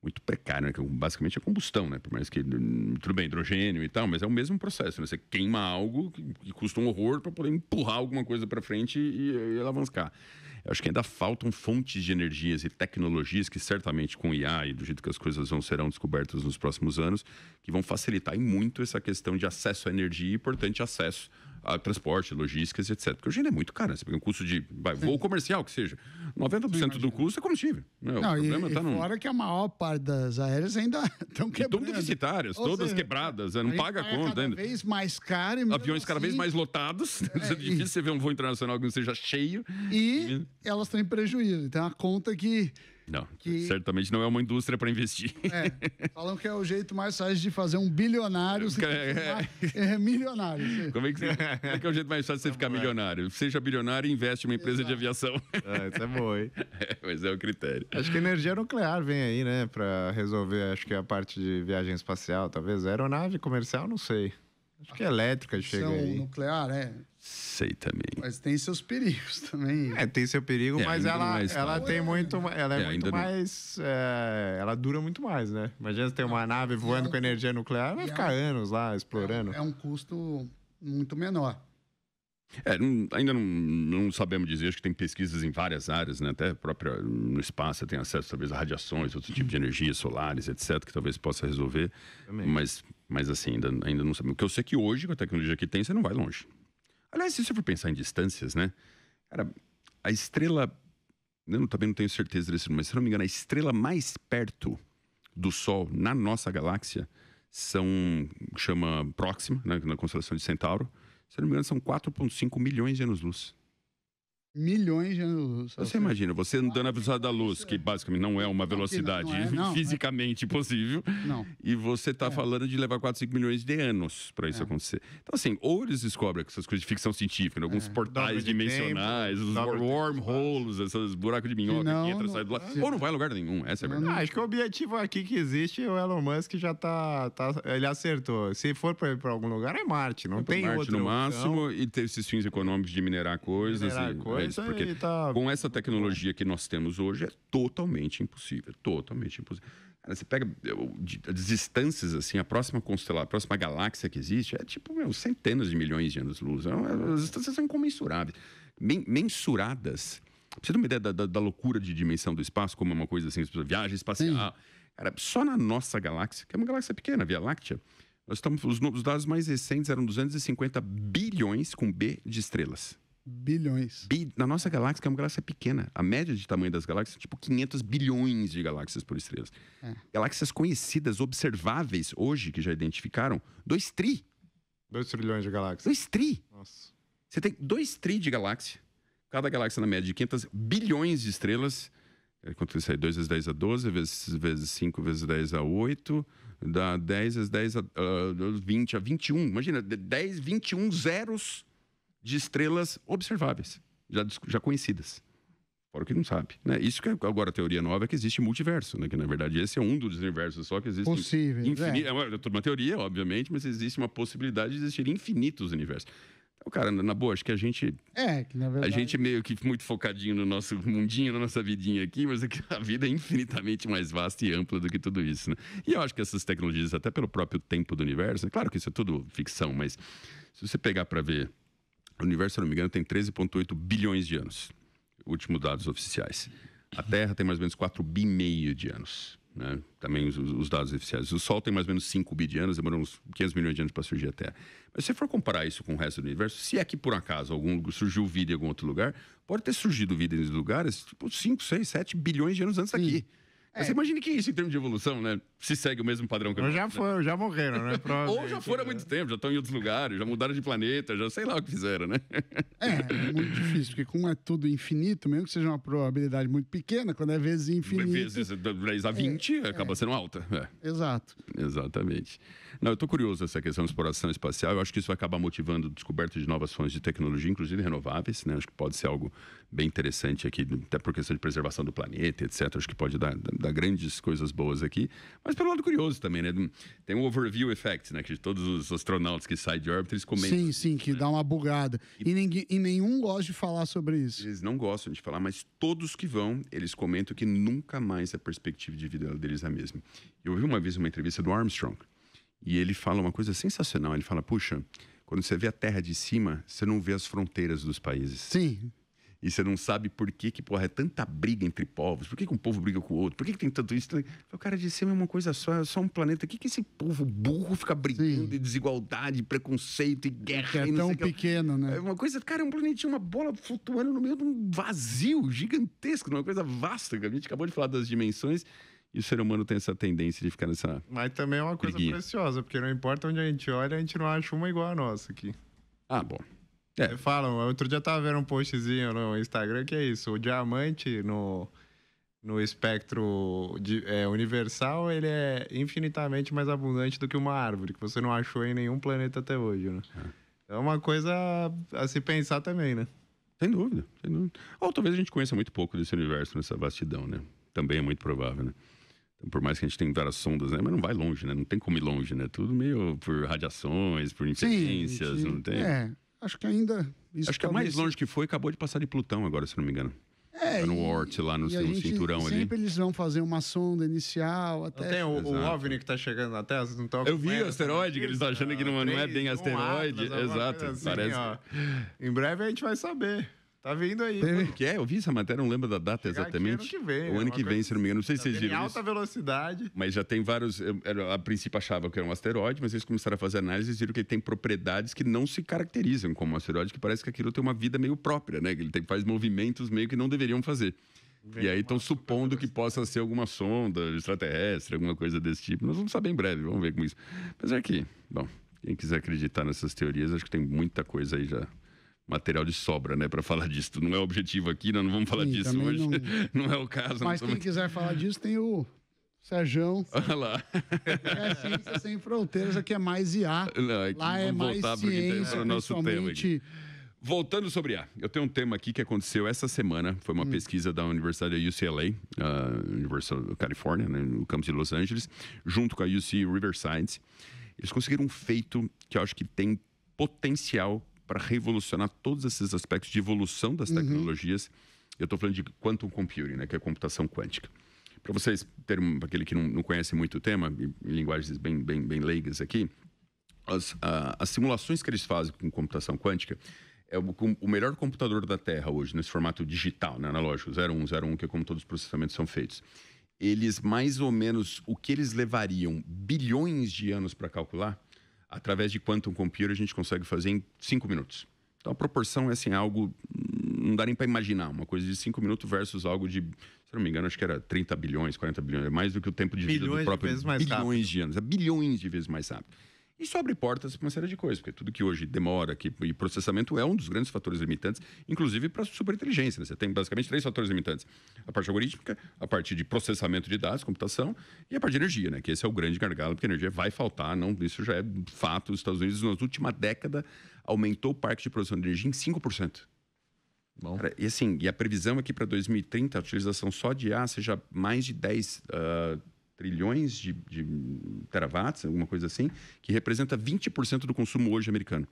muito precário, né? Que basicamente é combustão, né? Por mais que, tudo bem, hidrogênio e tal, mas é o mesmo processo, né? Você queima algo que custa um horror para poder empurrar alguma coisa para frente e alavancar. Eu acho que ainda faltam fontes de energias e tecnologias que certamente com IA e do jeito que as coisas serão descobertas nos próximos anos, que vão facilitar muito essa questão de acesso à energia e, portanto, acesso a transporte, logísticas, etc. Porque hoje ainda é muito caro, né? Você pega um custo de voo comercial, que seja. 90% do custo é combustível. Né? Não, o problema tá fora que a maior parte das aéreas ainda estão quebrando. Estão deficitárias, todas quebradas. Não paga a conta ainda. Cada vez mais caro. E aviões cada vez mais lotados. É difícil você ver um voo internacional que não seja cheio. E elas têm prejuízo. Então, a conta que... Não, certamente não é uma indústria para investir. Falam que é o jeito mais fácil de fazer um bilionário milionário. Como é que é o jeito mais fácil de você ficar milionário? Seja bilionário e investe em uma empresa de aviação. Isso é bom, hein? Mas é o critério. Acho que energia nuclear vem aí, né? Para resolver, acho que a parte de viagem espacial, talvez. Aeronave comercial, não sei. Acho que elétrica chega aí. Nuclear, sei também. Mas tem seus perigos também. Tem seu perigo, mas ela tem muito... Ela é muito mais... ela dura muito mais, né? Imagina você ter uma nave voando com energia nuclear, vai ficar anos lá explorando. É um custo muito menor. Ainda não sabemos dizer, acho que tem pesquisas em várias áreas, né? Até própria no espaço você tem acesso talvez a radiações, outro tipo de energias solares, etc, que talvez possa resolver, mas assim, ainda não sabemos. O que eu sei é que hoje, com a tecnologia que tem, você não vai longe. Aliás, se você for pensar em distâncias, né? Cara, a estrela, eu também não tenho certeza desse, mas se não me engano, a estrela mais perto do Sol na nossa galáxia chama Próxima, né? Na constelação de Centauro. Se não me engano, são 4,5 milhões de anos-luz. Milhões de anos-luz. Você imagina, você andando na velocidade da luz, que basicamente não é uma velocidade fisicamente possível, e você está falando de levar 4, 5 milhões de anos para isso acontecer. Então, assim, ou eles descobrem essas coisas de ficção científica, né? Alguns portais dimensionais, os wormholes, esses buracos de minhoca que entra e sai do lado, ou não vai a lugar nenhum, essa é a verdade. Acho que o objetivo aqui que existe, o Elon Musk já ele acertou. Se for para algum lugar, é Marte, não tem Marte outro. no máximo, e ter esses fins econômicos de minerar coisas. Porque com essa tecnologia que nós temos hoje é totalmente impossível. Totalmente impossível. Cara, você pega as distâncias, assim, a próxima galáxia que existe é tipo centenas de milhões de anos-luz. As distâncias são incomensuráveis. Mensuradas. Pra você ter uma ideia da loucura de dimensão do espaço, como uma coisa assim, viagem espacial. Cara, só na nossa galáxia, que é uma galáxia pequena, a Via Láctea, os dados mais recentes eram 250 bilhões com B de estrelas. Bilhões. Na nossa galáxia, que é uma galáxia pequena. A média de tamanho das galáxias é tipo 500 bilhões de galáxias por estrelas. Galáxias conhecidas, observáveis hoje, que já identificaram, 2 trilhões de galáxias. 2 tri. Nossa. Você tem 2 tri de galáxia. Cada galáxia na média de 500 bilhões de estrelas. Quanto isso aí? 2 vezes 10 a 12, vezes 5 vezes 10 a 8, dá 10 vezes 10 a 20 a 21. Imagina, 10, 21 zeros de estrelas observáveis, já conhecidas. Fora o que não sabe. Né? Isso que agora a teoria nova é que existe multiverso, né? Que na verdade esse é um dos universos só que existe. Possível. É uma teoria, obviamente, mas existe uma possibilidade de existir infinitos universos. Cara, na boa, acho que a gente... que na verdade... A gente meio que muito focadinho no nosso mundinho, na nossa vidinha aqui, mas a vida é infinitamente mais vasta e ampla do que tudo isso, né? E eu acho que essas tecnologias, até pelo próprio tempo do universo, claro que isso é tudo ficção, mas se você pegar para ver, o universo, se não me engano, tem 13,8 bilhões de anos, últimos dados oficiais. A Terra tem mais ou menos 4,5 bi de anos. Né? Também os dados oficiais. O Sol tem mais ou menos 5 bi de anos, demorou uns 500 milhões de anos para surgir a Terra. Mas se você for comparar isso com o resto do universo, se é que por acaso surgiu vida em algum outro lugar, pode ter surgido vida em lugares tipo 5, 6, 7 bilhões de anos antes daqui. Você imagina que isso em termos de evolução, né? Se segue o mesmo padrão que eu já morreram, né? Ou já foram há muito tempo, já estão em outros lugares, já mudaram de planeta, já sei lá o que fizeram, né? É muito difícil, porque como é tudo infinito, mesmo que seja uma probabilidade muito pequena, quando é vezes infinito... Vezes 10 a 20, acaba sendo alta. Exato. Exatamente. Não, eu estou curioso essa questão de exploração espacial. Eu acho que isso vai acabar motivando a descoberta de novas fontes de tecnologia, inclusive renováveis, né? Acho que pode ser algo bem interessante aqui, até por questão de preservação do planeta, etc. Acho que pode dar grandes coisas boas aqui. Mas pelo lado curioso também, né? Tem um overview effect, né? Que todos os astronautas que saem de órbita, eles comentam. Sim, que dá uma bugada. E nenhum gosta de falar sobre isso. Eles não gostam de falar, mas todos que vão, eles comentam que nunca mais a perspectiva de vida deles é a mesma. Eu ouvi uma vez uma entrevista do Armstrong, e ele fala uma coisa sensacional. Ele fala, puxa, quando você vê a Terra de cima, você não vê as fronteiras dos países. Sim. E você não sabe por que porra, é tanta briga entre povos. Por que um povo briga com o outro? Por que tem tanto isso? O cara de cima é uma coisa só, é só um planeta. O que esse povo burro fica brigando de desigualdade, preconceito e guerra? É tão pequeno, né? É uma coisa, cara, é um planetinho, uma bola flutuando no meio de um vazio gigantesco, uma coisa vasta. A gente acabou de falar das dimensões. E o ser humano tem essa tendência de ficar nessa... Mas também é uma coisa preciosa, porque não importa onde a gente olha, a gente não acha uma igual a nossa aqui. Ah, bom. Falam, outro dia eu tava vendo um postzinho no Instagram que é isso, o diamante no espectro universal, ele é infinitamente mais abundante do que uma árvore, que você não achou em nenhum planeta até hoje, né? É uma coisa a se pensar também, né? Sem dúvida, sem dúvida. Ou talvez a gente conheça muito pouco desse universo, nessa vastidão, né? Também é muito provável, né? Então, por mais que a gente tenha várias sondas, né? Mas não vai longe, né? Não tem como ir longe, né? Tudo meio por radiações, por interferências, não tem? Acho que ainda... Acho que a mais longe que foi, acabou de passar de Plutão agora, se não me engano. No Oort, lá no cinturão ali. Sempre eles vão fazer uma sonda inicial, até... Não tem o OVNI que tá chegando na Terra, vocês não estão... Eu vi o asteroide, que eles estão achando que não é bem asteroide. Exato, assim, parece... Em breve a gente vai saber. Tá vindo aí. Quando que é? Eu vi essa matéria, não lembro da data exatamente. Ano que vem, o ano que vem, se não me engano. Não sei se vocês viram em alta velocidade. Mas já tem vários... A princípio achava que era um asteroide, mas eles começaram a fazer análises e viram que ele tem propriedades que não se caracterizam como um asteroide, que parece que aquilo tem uma vida meio própria, né? Que ele faz movimentos meio que não deveriam fazer. E aí estão supondo que possa ser alguma sonda extraterrestre, alguma coisa desse tipo. Nós vamos saber em breve, vamos ver como isso. Apesar que, bom, quem quiser acreditar nessas teorias, acho que tem muita coisa aí já... Material de sobra, né, para falar disso. Não é o objetivo aqui, nós não vamos falar disso hoje. Não é o caso. Mas quem quiser falar disso, tem o Serjão. Olha lá. É Ciência Sem Fronteiras, aqui é mais IA. Não, lá é mais ciência, para o nosso tema aqui. Voltando sobre IA, eu tenho um tema aqui que aconteceu essa semana. Foi uma pesquisa da Universidade UCLA, Universidade da Califórnia, né, no campus de Los Angeles, junto com a UC Riverside. Eles conseguiram um feito que eu acho que tem potencial para revolucionar todos esses aspectos de evolução das tecnologias. Eu estou falando de quantum computing, né, que é computação quântica. Para vocês terem, aquele que não conhece muito o tema, em linguagens bem leigas aqui, as simulações que eles fazem com computação quântica é o melhor computador da Terra hoje, nesse formato digital, né, analógico, 01, que é como todos os processamentos são feitos. Eles, mais ou menos, o que eles levariam bilhões de anos para calcular, através de quantum computer, a gente consegue fazer em 5 minutos. Então, a proporção é assim, algo... Não dá nem para imaginar. Uma coisa de 5 minutos versus algo de... Se não me engano, acho que era 30 bilhões, 40 bilhões. É mais do que o tempo de vida do próprio... Bilhões de anos. É bilhões de vezes mais rápido. Isso abre portas para uma série de coisas, porque tudo que hoje demora, e processamento é um dos grandes fatores limitantes, inclusive para a superinteligência. Né? Você tem basicamente 3 fatores limitantes. A parte algorítmica, a parte de processamento de dados, computação, e a parte de energia, né? Que esse é o grande gargalo, porque a energia vai faltar, não, isso já é fato. Os Estados Unidos, na última década, aumentou o parque de produção de energia em 5%. Bom. Cara, e assim, e a previsão é que para 2030 a utilização só de IA seja mais de 10 trilhões de terawatts, alguma coisa assim, que representa 20% do consumo hoje americano.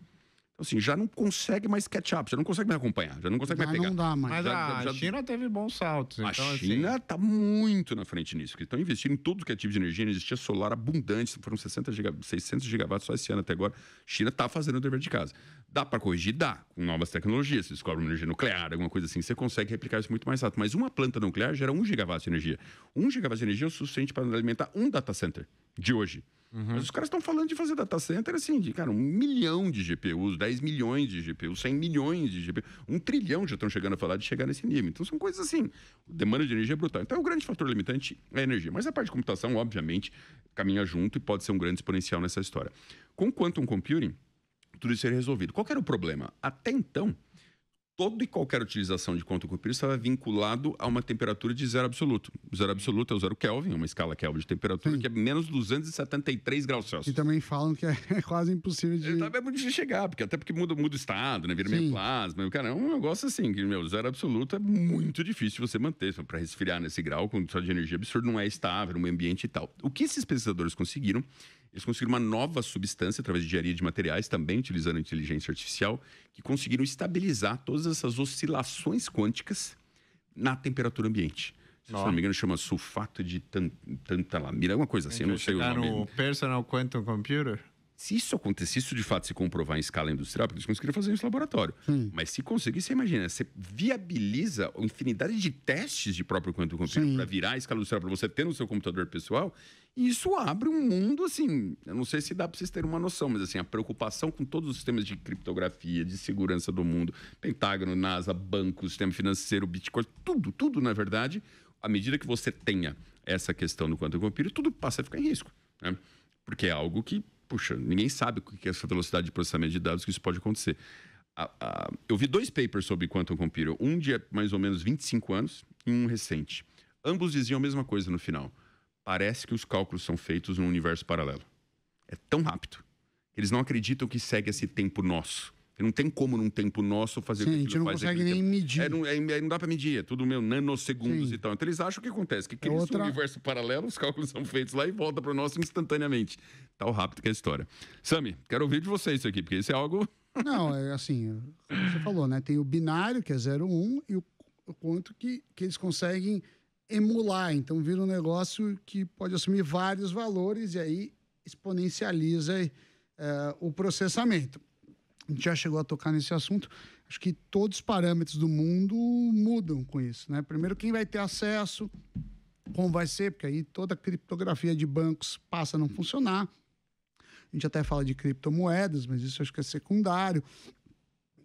Então, assim, já não consegue mais catch up, já não consegue mais acompanhar, já não consegue mais pegar. Não dá mais. Mas a China teve bons saltos. A então, China está muito na frente nisso, porque estão investindo em tudo que é tipo de energia, existia solar abundante, foram 600 gigawatts só esse ano até agora. A China está fazendo o dever de casa. Dá para corrigir? Dá, com novas tecnologias. Você descobre uma energia nuclear, alguma coisa assim, você consegue replicar isso muito mais rápido. Mas uma planta nuclear gera 1 gigawatt de energia. 1 gigawatt de energia é o suficiente para alimentar um data center de hoje. Mas os caras estão falando de fazer data center assim, de, cara, 1 milhão de GPUs, 10 milhões de GPUs, 100 milhões de GPUs, 1 trilhão já estão chegando a falar de chegar nesse nível. Então são coisas assim, demanda de energia é brutal. Então o grande fator limitante é a energia. Mas a parte de computação, obviamente, caminha junto e pode ser um grande exponencial nessa história. Com quantum computing, tudo isso seria resolvido. Qual que era o problema? Até então, toda e qualquer utilização de quantum computing estava vinculado a uma temperatura de zero absoluto. O zero absoluto é o 0 Kelvin, uma escala Kelvin de temperatura, que é menos 273 graus Celsius. E também falam que é quase impossível de... É muito difícil chegar, até porque muda o estado, né? Vira meio plasma. Cara, é um negócio assim, que, zero absoluto é muito difícil você manter. Para resfriar nesse grau, com de energia absurda, não é estável no meio ambiente e tal. O que esses pesquisadores conseguiram? Eles conseguiram uma nova substância, através de engenharia de materiais, também utilizando inteligência artificial, que conseguiram estabilizar todas essas oscilações quânticas na temperatura ambiente. Se não me engano, chama sulfato de tantalamina, alguma coisa assim, eu não sei o nome. No Personal Quantum Computer? Se isso acontecer, se isso de fato se comprovar em escala industrial, porque eles conseguiram fazer isso no laboratório. Mas se conseguir, você imagina, você viabiliza a infinidade de testes de próprio quantum computing para virar a escala industrial, para você ter no seu computador pessoal, e isso abre um mundo, assim, eu não sei se dá para vocês terem uma noção, mas assim, a preocupação com todos os sistemas de criptografia, de segurança do mundo, Pentágono, NASA, banco, sistema financeiro, Bitcoin, tudo, na verdade, à medida que você tenha essa questão do quantum computing, tudo passa a ficar em risco, né? Porque é algo que, puxa, ninguém sabe o que é essa velocidade de processamento de dados que isso pode acontecer. Eu vi 2 papers sobre quantum computing, um de mais ou menos 25 anos e um recente. Ambos diziam a mesma coisa no final. Parece que os cálculos são feitos num universo paralelo. É tão rápido. Eles não acreditam que segue esse tempo nosso. Não tem como num tempo nosso fazer o que a gente não consegue nem medir. Não dá para medir, é tudo nanosegundos e tal. Então eles acham que acontece, que cria um universo paralelo, os cálculos são feitos lá e volta para o nosso instantaneamente. Tal rápido que é a história. Sami, quero ouvir de você isso aqui, porque isso é algo... Não, é assim, como você falou, né? Tem o binário, que é 0, 1, e o quanto que eles conseguem emular. Então vira um negócio que pode assumir vários valores e aí exponencializa o processamento. A gente já chegou a tocar nesse assunto. Acho que todos os parâmetros do mundo mudam com isso, né? Primeiro, quem vai ter acesso, como vai ser, porque aí toda a criptografia de bancos passa a não funcionar. A gente até fala de criptomoedas, mas isso acho que é secundário.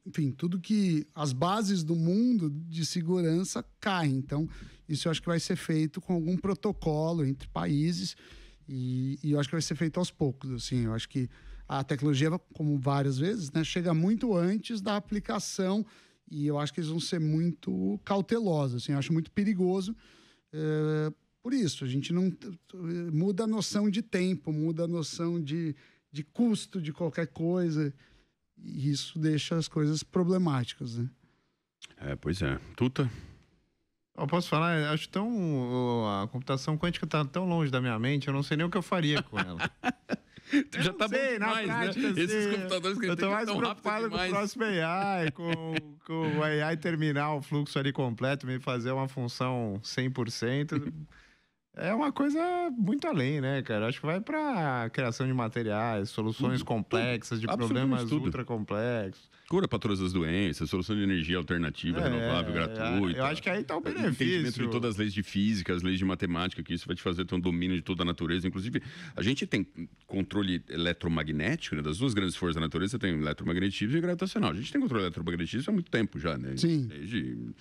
Enfim, tudo que... As bases do mundo de segurança caem. Então, isso eu acho que vai ser feito com algum protocolo entre países e eu acho que vai ser feito aos poucos, assim. Eu acho que a tecnologia, como várias vezes, né, chega muito antes da aplicação e eu acho que eles vão ser muito cautelosos. Assim, eu acho muito perigoso. Por isso, a gente não muda a noção de tempo, muda a noção de custo de qualquer coisa e isso deixa as coisas problemáticas, né? Pois é. Tuta? Eu posso falar, acho a computação quântica está tão longe da minha mente, eu não sei nem o que eu faria com ela. Já tá bom demais, prática, né? Esses computadores que eu tô mais tão preocupado com o próximo AI, com o AI terminar o fluxo ali completo, me fazer uma função 100%. É uma coisa muito além, né, cara? Acho que vai para criação de materiais, soluções complexas, de problemas ultra complexos. Cura para todas as doenças, solução de energia alternativa, renovável, gratuita. Eu acho que aí tá o benefício. Entendimento de todas as leis de física, as leis de matemática, que isso vai te fazer ter um domínio de toda a natureza. Inclusive, a gente tem controle eletromagnético, né? Das duas grandes forças da natureza, tem eletromagnetismo e gravitacional. A gente tem controle eletromagnetismo há muito tempo já, né? Sim.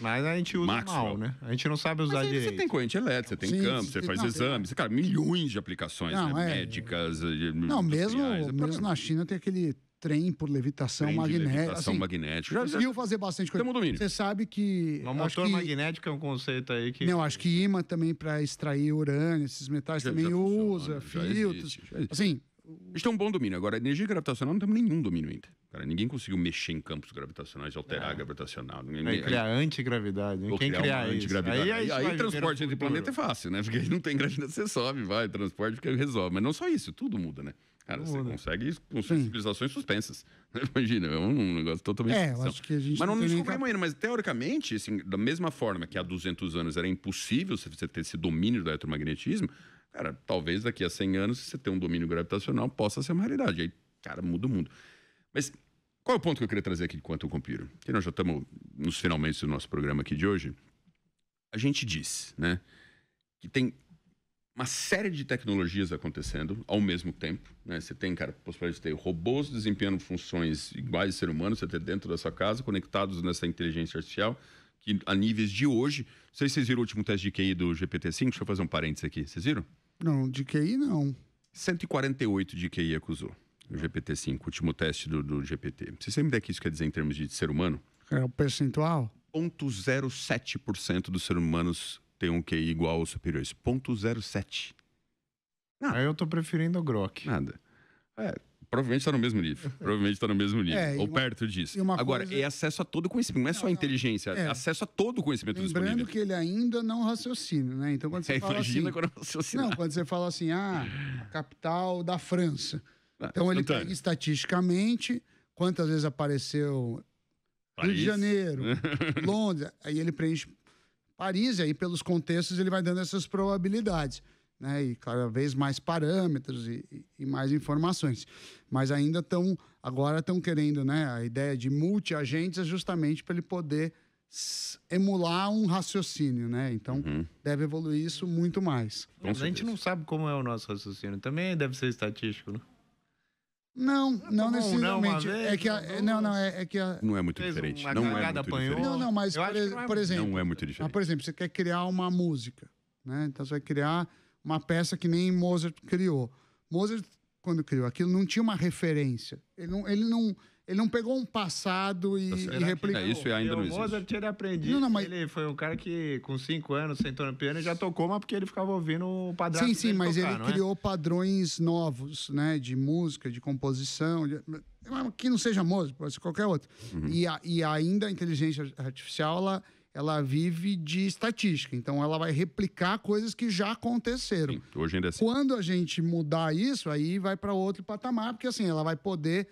Mas a gente usa mal, né? A gente não sabe usar direito. Você tem corrente elétrica, você tem campo, você faz exames. Cara, milhões de aplicações médicas. Não, mesmo na China tem aquele trem por levitação magnética. Levitação magnética. Já conseguiu fazer bastante coisa. Você sabe que... O motor magnético é um conceito aí que... Não, acho que imã também para extrair urânio, esses metais também usa, filtros. Assim, A gente tem um bom domínio. Agora, energia gravitacional não temos nenhum domínio ainda. Cara, ninguém conseguiu mexer em campos gravitacionais, alterar a gravitacional. Ninguém criar antigravidade. Quem criar isso? Aí transporte entre planeta é fácil, né? Porque não tem gravidade, você sobe, vai, transporte, porque resolve. Mas não só isso, tudo muda, né? Cara, você consegue com civilizações suspensas. Imagina, é um negócio totalmente... eu acho que a gente mas não descobrimos ainda. Mas, teoricamente, assim, da mesma forma que há 200 anos era impossível você ter esse domínio do eletromagnetismo, cara, talvez daqui a 100 anos, se você ter um domínio gravitacional, possa ser uma realidade. Aí, cara, muda o mundo. Mas qual é o ponto que eu queria trazer aqui de quantum computer? Que nós já estamos nos finalmente do nosso programa aqui de hoje. A gente diz, né, que tem uma série de tecnologias acontecendo ao mesmo tempo, né? Você tem, cara, a possibilidade de ter robôs desempenhando funções iguais ao ser humano, você ter dentro da sua casa, conectados nessa inteligência artificial, que a níveis de hoje... Não sei se vocês viram o último teste de QI do GPT-5, deixa eu fazer um parênteses aqui. Vocês viram? Não, de QI não. 148 de QI acusou o GPT-5, o último teste do GPT. Você sabe o que isso quer dizer em termos de ser humano? É o percentual? 0,07% dos seres humanos tem um QI igual ou superior a isso. 0,07. Aí eu tô preferindo o Grok. Nada. Provavelmente está no mesmo nível. Ou perto disso. Agora, é acesso a todo o conhecimento. Não é só inteligência, é acesso a todo o conhecimento disponível. Lembrando que ele ainda não raciocina, né? Então, quando você fala imagina assim... quando raciocinar. Não, quando você fala assim, a capital da França. Então, ele pega estatisticamente quantas vezes apareceu Rio de Janeiro, Londres. Aí ele preenche Paris, e aí pelos contextos ele vai dando essas probabilidades, né? E cada vez mais parâmetros e mais informações. Mas ainda agora estão querendo, né? A ideia de multi-agentes é justamente para ele poder emular um raciocínio, né? Então deve evoluir isso muito mais. A gente não sabe como é o nosso raciocínio. Também deve ser estatístico, né? Não necessariamente. Não é muito diferente. Não é muito diferente. Não, mas por exemplo, não é muito diferente. Por exemplo, você quer criar uma música, né? Então você vai criar uma peça que nem Mozart criou. Mozart, quando criou aquilo, não tinha uma referência. Ele não pegou um passado e replicou. Isso ainda não existe. O Mozart, ele aprendia. Ele foi um cara que, com 5 anos, sentou no piano e já tocou, mas porque ele ficava ouvindo o padrão. Sim, mas ele criou padrões novos, né? De música, de composição. Que não seja Mozart, pode ser qualquer outro. E ainda a inteligência artificial, ela vive de estatística. Então, ela vai replicar coisas que já aconteceram. Sim, hoje ainda é assim. Quando a gente mudar isso, aí vai para outro patamar, porque assim, ela vai poder...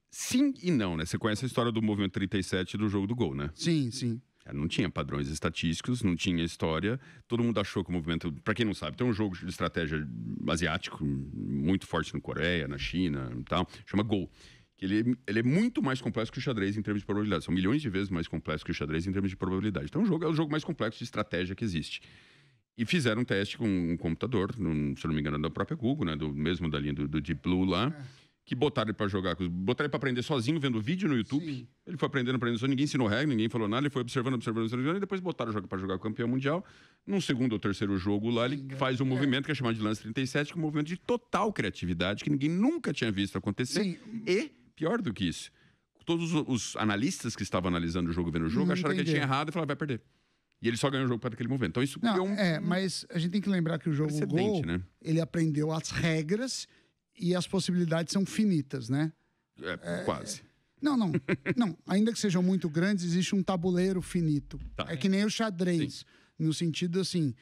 Sim e não, né? Você conhece a história do movimento 37 do jogo do Gol, né? Sim, sim. Não tinha padrões estatísticos, não tinha história. Todo mundo achou que o movimento... Para quem não sabe, tem um jogo de estratégia asiático, muito forte na Coreia, na China e tal, chama Gol. Que ele é muito mais complexo que o xadrez em termos de probabilidade. São milhões de vezes mais complexo que o xadrez em termos de probabilidade. Então, é o jogo mais complexo de estratégia que existe. E fizeram um teste com um computador, se não me engano, da própria Google, né? Mesmo da linha do Deep Blue lá. Que botaram ele pra jogar, botaram ele pra aprender sozinho, vendo vídeo no YouTube. Sim. Ele foi aprendendo sozinho, ninguém ensinou regra, ninguém falou nada, ele foi observando, e depois botaram pra jogar o campeão mundial. Num segundo ou terceiro jogo lá, ele faz um movimento que é chamado de lance 37, que é um movimento de total criatividade, que ninguém nunca tinha visto acontecer. Sim. E, pior do que isso, todos os analistas que estavam analisando o jogo, vendo o jogo, acharam que ele tinha errado e falaram, vai perder. E ele só ganhou o jogo para aquele movimento. Então isso mas a gente tem que lembrar que o jogo Go, né? Ele aprendeu as regras e as possibilidades são finitas, né? Quase. Não. Ainda que sejam muito grandes, existe um tabuleiro finito. Tá. É que nem o xadrez. Sim. No sentido assim...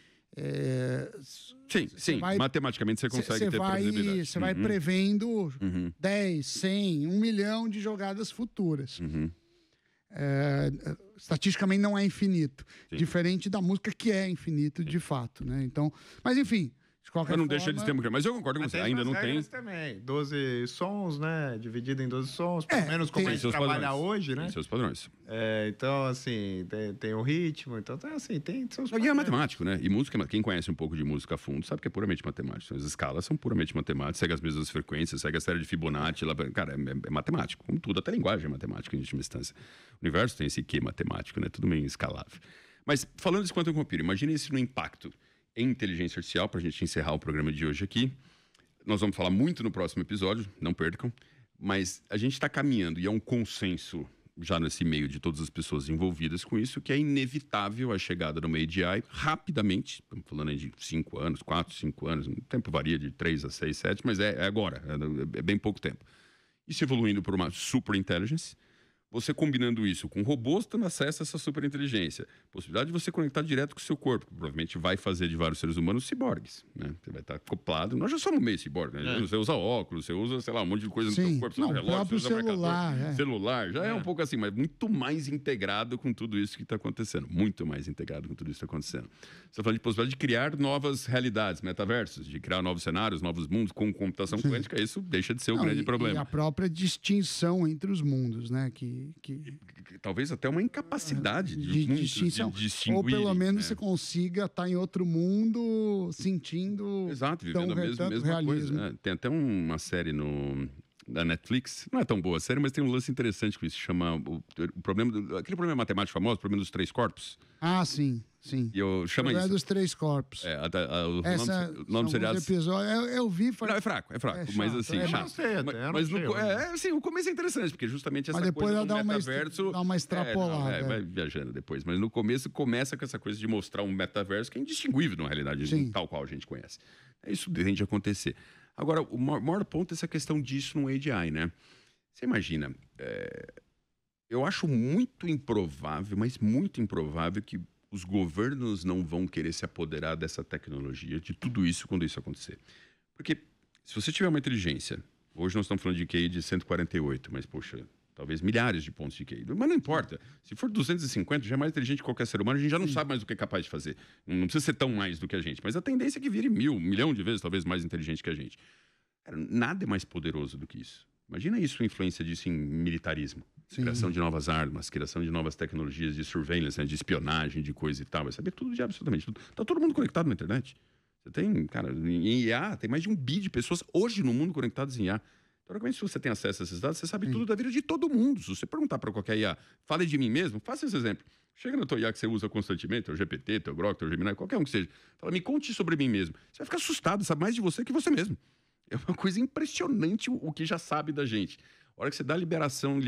Sim. Matematicamente você consegue ter previsibilidade. Você vai prevendo 10, 100, 1 milhão de jogadas futuras. Estatisticamente não é infinito. Sim. Diferente da música, que é infinito de fato, né? Então, mas enfim... Mas não deixa eles terem... Mas eu concordo com você, ainda não tem... também, 12 sons, né? Dividido em 12 sons, pelo menos como a gente trabalha hoje, né? Tem seus padrões. Então, assim, tem o ritmo, então, assim, tem seus padrões. E é matemático, né? E música, quem conhece um pouco de música a fundo, sabe que é puramente matemático. As escalas são puramente matemáticas, segue as mesmas frequências, segue a série de Fibonacci, cara, é matemático. Como tudo, até a linguagem é matemática, em última instância. O universo tem esse quê matemático, né? Tudo meio escalável. Mas, falando desse quantum computing, imagine isso no impacto em inteligência artificial, para a gente encerrar o programa de hoje aqui. Nós vamos falar muito no próximo episódio, não percam, mas a gente está caminhando, e é um consenso já nesse meio de todas as pessoas envolvidas com isso, que é inevitável a chegada de uma AGI rapidamente. Estamos falando aí de 5 anos, 4, 5 anos. O tempo varia de 3 a 6, 7, mas é agora. É bem pouco tempo. Isso evoluindo por uma super intelligence. Você combinando isso com robôs tendo acesso a essa superinteligência, possibilidade de você conectar direto com o seu corpo, que provavelmente vai fazer de vários seres humanos ciborgues, né? Você vai estar acoplado. Nós já somos meio ciborgue, né? Você usa óculos, você usa, sei lá, um monte de coisa no seu corpo, não, relógio, próprio você usa celular, celular, já é um pouco assim, mas muito mais integrado com tudo isso que está acontecendo. Muito mais integrado com tudo isso que está acontecendo. Você está falando de possibilidade de criar novas realidades, metaversos, de criar novos cenários, novos mundos com computação quântica, isso deixa de ser o grande problema. E a própria distinção entre os mundos, né? Talvez até uma incapacidade de distinção. De distinguir. Ou pelo menos você consiga estar em outro mundo sentindo. Exato, vivendo a mesma coisa. Né? Tem até uma série da Netflix, não é tão boa a série, mas tem um lance interessante com isso, chama aquele problema matemático famoso, o problema dos 3 corpos. Ah, sim. Sim. E eu chamo isso. Dos 3 corpos. O nome seria. Eu vi. Não, é fraco. Mas assim, chato. Mas assim, o começo é interessante, porque justamente essa coisa do metaverso. Dá uma extrapolada. Vai viajando depois. Mas no começo começa com essa coisa de mostrar um metaverso que é indistinguível, na realidade, tal qual a gente conhece. Isso tende a acontecer. Agora, o maior ponto é essa questão disso no AGI, né? Você imagina. Eu acho muito improvável, mas muito improvável que os governos não vão querer se apoderar dessa tecnologia, de tudo isso, quando isso acontecer. Porque se você tiver uma inteligência, hoje nós estamos falando de QI de 148, mas, poxa, talvez milhares de pontos de QI. Mas não importa. Se for 250, já é mais inteligente que qualquer ser humano, a gente já não sabe mais o que é capaz de fazer. Não precisa ser tão mais do que a gente. Mas a tendência é que vire 1 milhão de vezes, talvez, mais inteligente que a gente. Cara, nada é mais poderoso do que isso. Imagina isso, a influência disso em militarismo. Criação de novas armas, criação de novas tecnologias de surveillance, né, de espionagem, de coisa e tal. Vai saber tudo de absolutamente tudo. Tá todo mundo conectado na internet. Você tem, cara, em IA, tem mais de 1 bi de pessoas hoje no mundo conectadas em IA. Teoricamente, se você tem acesso a esses dados, você sabe tudo da vida de todo mundo. Se você perguntar para qualquer IA, fale de mim mesmo, faça esse exemplo. Chega na tua IA que você usa constantemente, teu GPT, teu Grok, teu Gemini, qualquer um que seja. Fala, me conte sobre mim mesmo. Você vai ficar assustado, sabe mais de você que você mesmo. É uma coisa impressionante o que já sabe da gente. A hora que você dá liberação,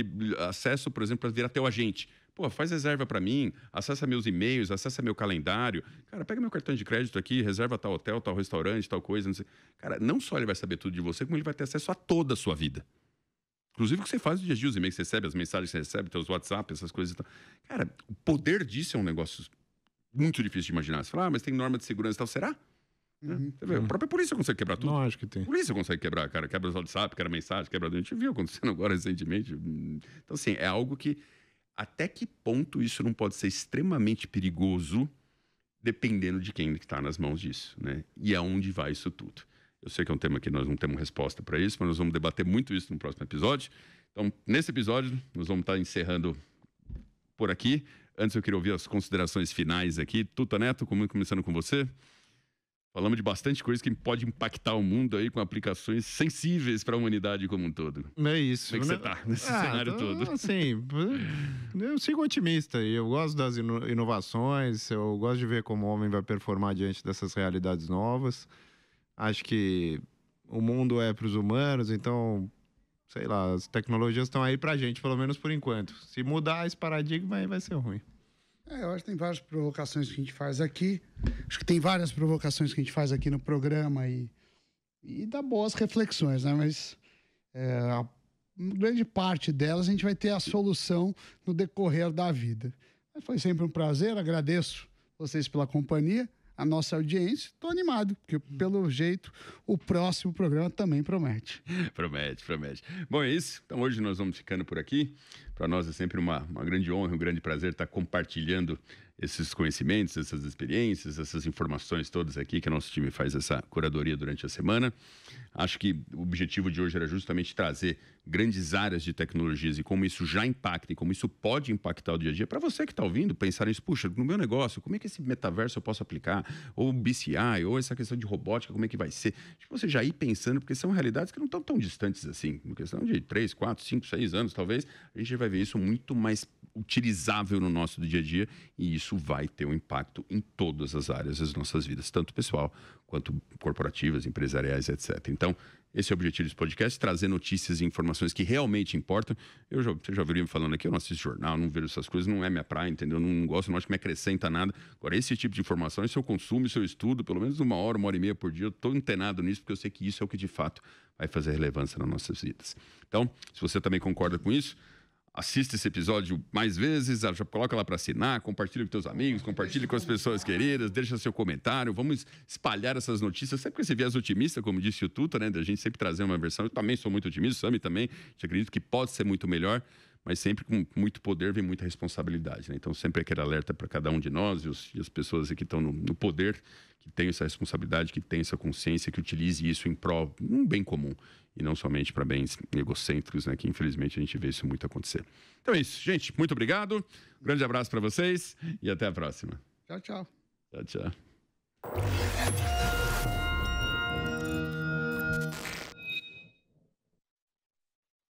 acesso, por exemplo, para virar teu agente. Pô, faz reserva para mim, acessa meus e-mails, acessa meu calendário. Cara, pega meu cartão de crédito aqui, reserva tal hotel, tal restaurante, tal coisa. Não sei. Cara, não só ele vai saber tudo de você, como ele vai ter acesso a toda a sua vida. Inclusive o que você faz no dia a dia, os e-mails que você recebe, as mensagens que você recebe, teus WhatsApp, essas coisas e tal. Cara, o poder disso é um negócio muito difícil de imaginar. Você fala, mas tem norma de segurança e tal. Será? Você vê, a própria polícia consegue quebrar tudo. Não, acho que tem. A polícia consegue quebrar, cara. Quebra os WhatsApp, quebra mensagem, quebra... A gente viu acontecendo agora recentemente. Então, assim, é algo que... Até que ponto isso não pode ser extremamente perigoso, dependendo de quem está nas mãos disso, né? E aonde vai isso tudo. Eu sei que é um tema que nós não temos resposta para isso, mas nós vamos debater muito isso no próximo episódio. Então, nesse episódio, nós vamos estar encerrando por aqui. Antes, eu queria ouvir as considerações finais aqui. Tuta Neto, começando com você. Falamos de bastante coisa que pode impactar o mundo aí com aplicações sensíveis para a humanidade como um todo. É isso. Como é que você está nesse cenário todo? Assim, eu sigo otimista e eu gosto das inovações, eu gosto de ver como o homem vai performar diante dessas realidades novas. Acho que o mundo é para os humanos, então, sei lá, as tecnologias estão aí para a gente, pelo menos por enquanto. Se mudar esse paradigma, aí vai ser ruim. Eu acho que tem várias provocações que a gente faz aqui. Acho que tem várias provocações que a gente faz aqui no programa e dá boas reflexões, né? Mas a grande parte delas a gente vai ter a solução no decorrer da vida. Mas foi sempre um prazer, agradeço vocês pela companhia, a nossa audiência. Estou animado, porque pelo jeito o próximo programa também promete. Promete. Bom, é isso. Então hoje nós vamos ficando por aqui. Para nós é sempre uma grande honra, um grande prazer estar compartilhando esses conhecimentos, essas experiências, essas informações todas aqui que o nosso time faz essa curadoria durante a semana. Acho que o objetivo de hoje era justamente trazer grandes áreas de tecnologias e como isso já impacta e como isso pode impactar o dia a dia. Para você que está ouvindo, pensar nisso, puxa, no meu negócio, como é que esse metaverso eu posso aplicar? Ou BCI, ou essa questão de robótica, como é que vai ser? Você já ir pensando, porque são realidades que não estão tão distantes assim. Uma questão de 3, 4, 5, 6 anos, talvez, a gente vai ver isso muito mais utilizável no nosso dia a dia, e isso vai ter um impacto em todas as áreas das nossas vidas, tanto pessoal quanto corporativas, empresariais, etc. Então, esse é o objetivo desse podcast, trazer notícias e informações que realmente importam. Você já ouviu me falando aqui, eu não assisto jornal, não vejo essas coisas, não é minha praia, entendeu? Não gosto, não acho que me acrescenta nada. Agora, esse tipo de informações, se eu consumo, se eu estudo, pelo menos 1 hora e meia por dia, eu estou antenado nisso, porque eu sei que isso é o que de fato vai fazer relevância nas nossas vidas. Então, se você também concorda com isso, assista esse episódio mais vezes, já coloca lá para assinar, compartilha com teus amigos, compartilha com as pessoas queridas, deixa seu comentário, vamos espalhar essas notícias, sempre com esse viés otimista, como disse o Tuta, né, da gente sempre trazer uma versão. Eu também sou muito otimista, o Sami também, acredito que pode ser muito melhor, mas sempre com muito poder vem muita responsabilidade, né? Então sempre aquele alerta para cada um de nós e as pessoas que estão no poder, que tem essa responsabilidade, que tem essa consciência, que utilize isso em prol de um bem comum e não somente para bens egocêntricos, né? Que infelizmente a gente vê isso muito acontecer. Então é isso, gente. Muito obrigado. Um grande abraço para vocês e até a próxima. Tchau, tchau. Tchau, tchau.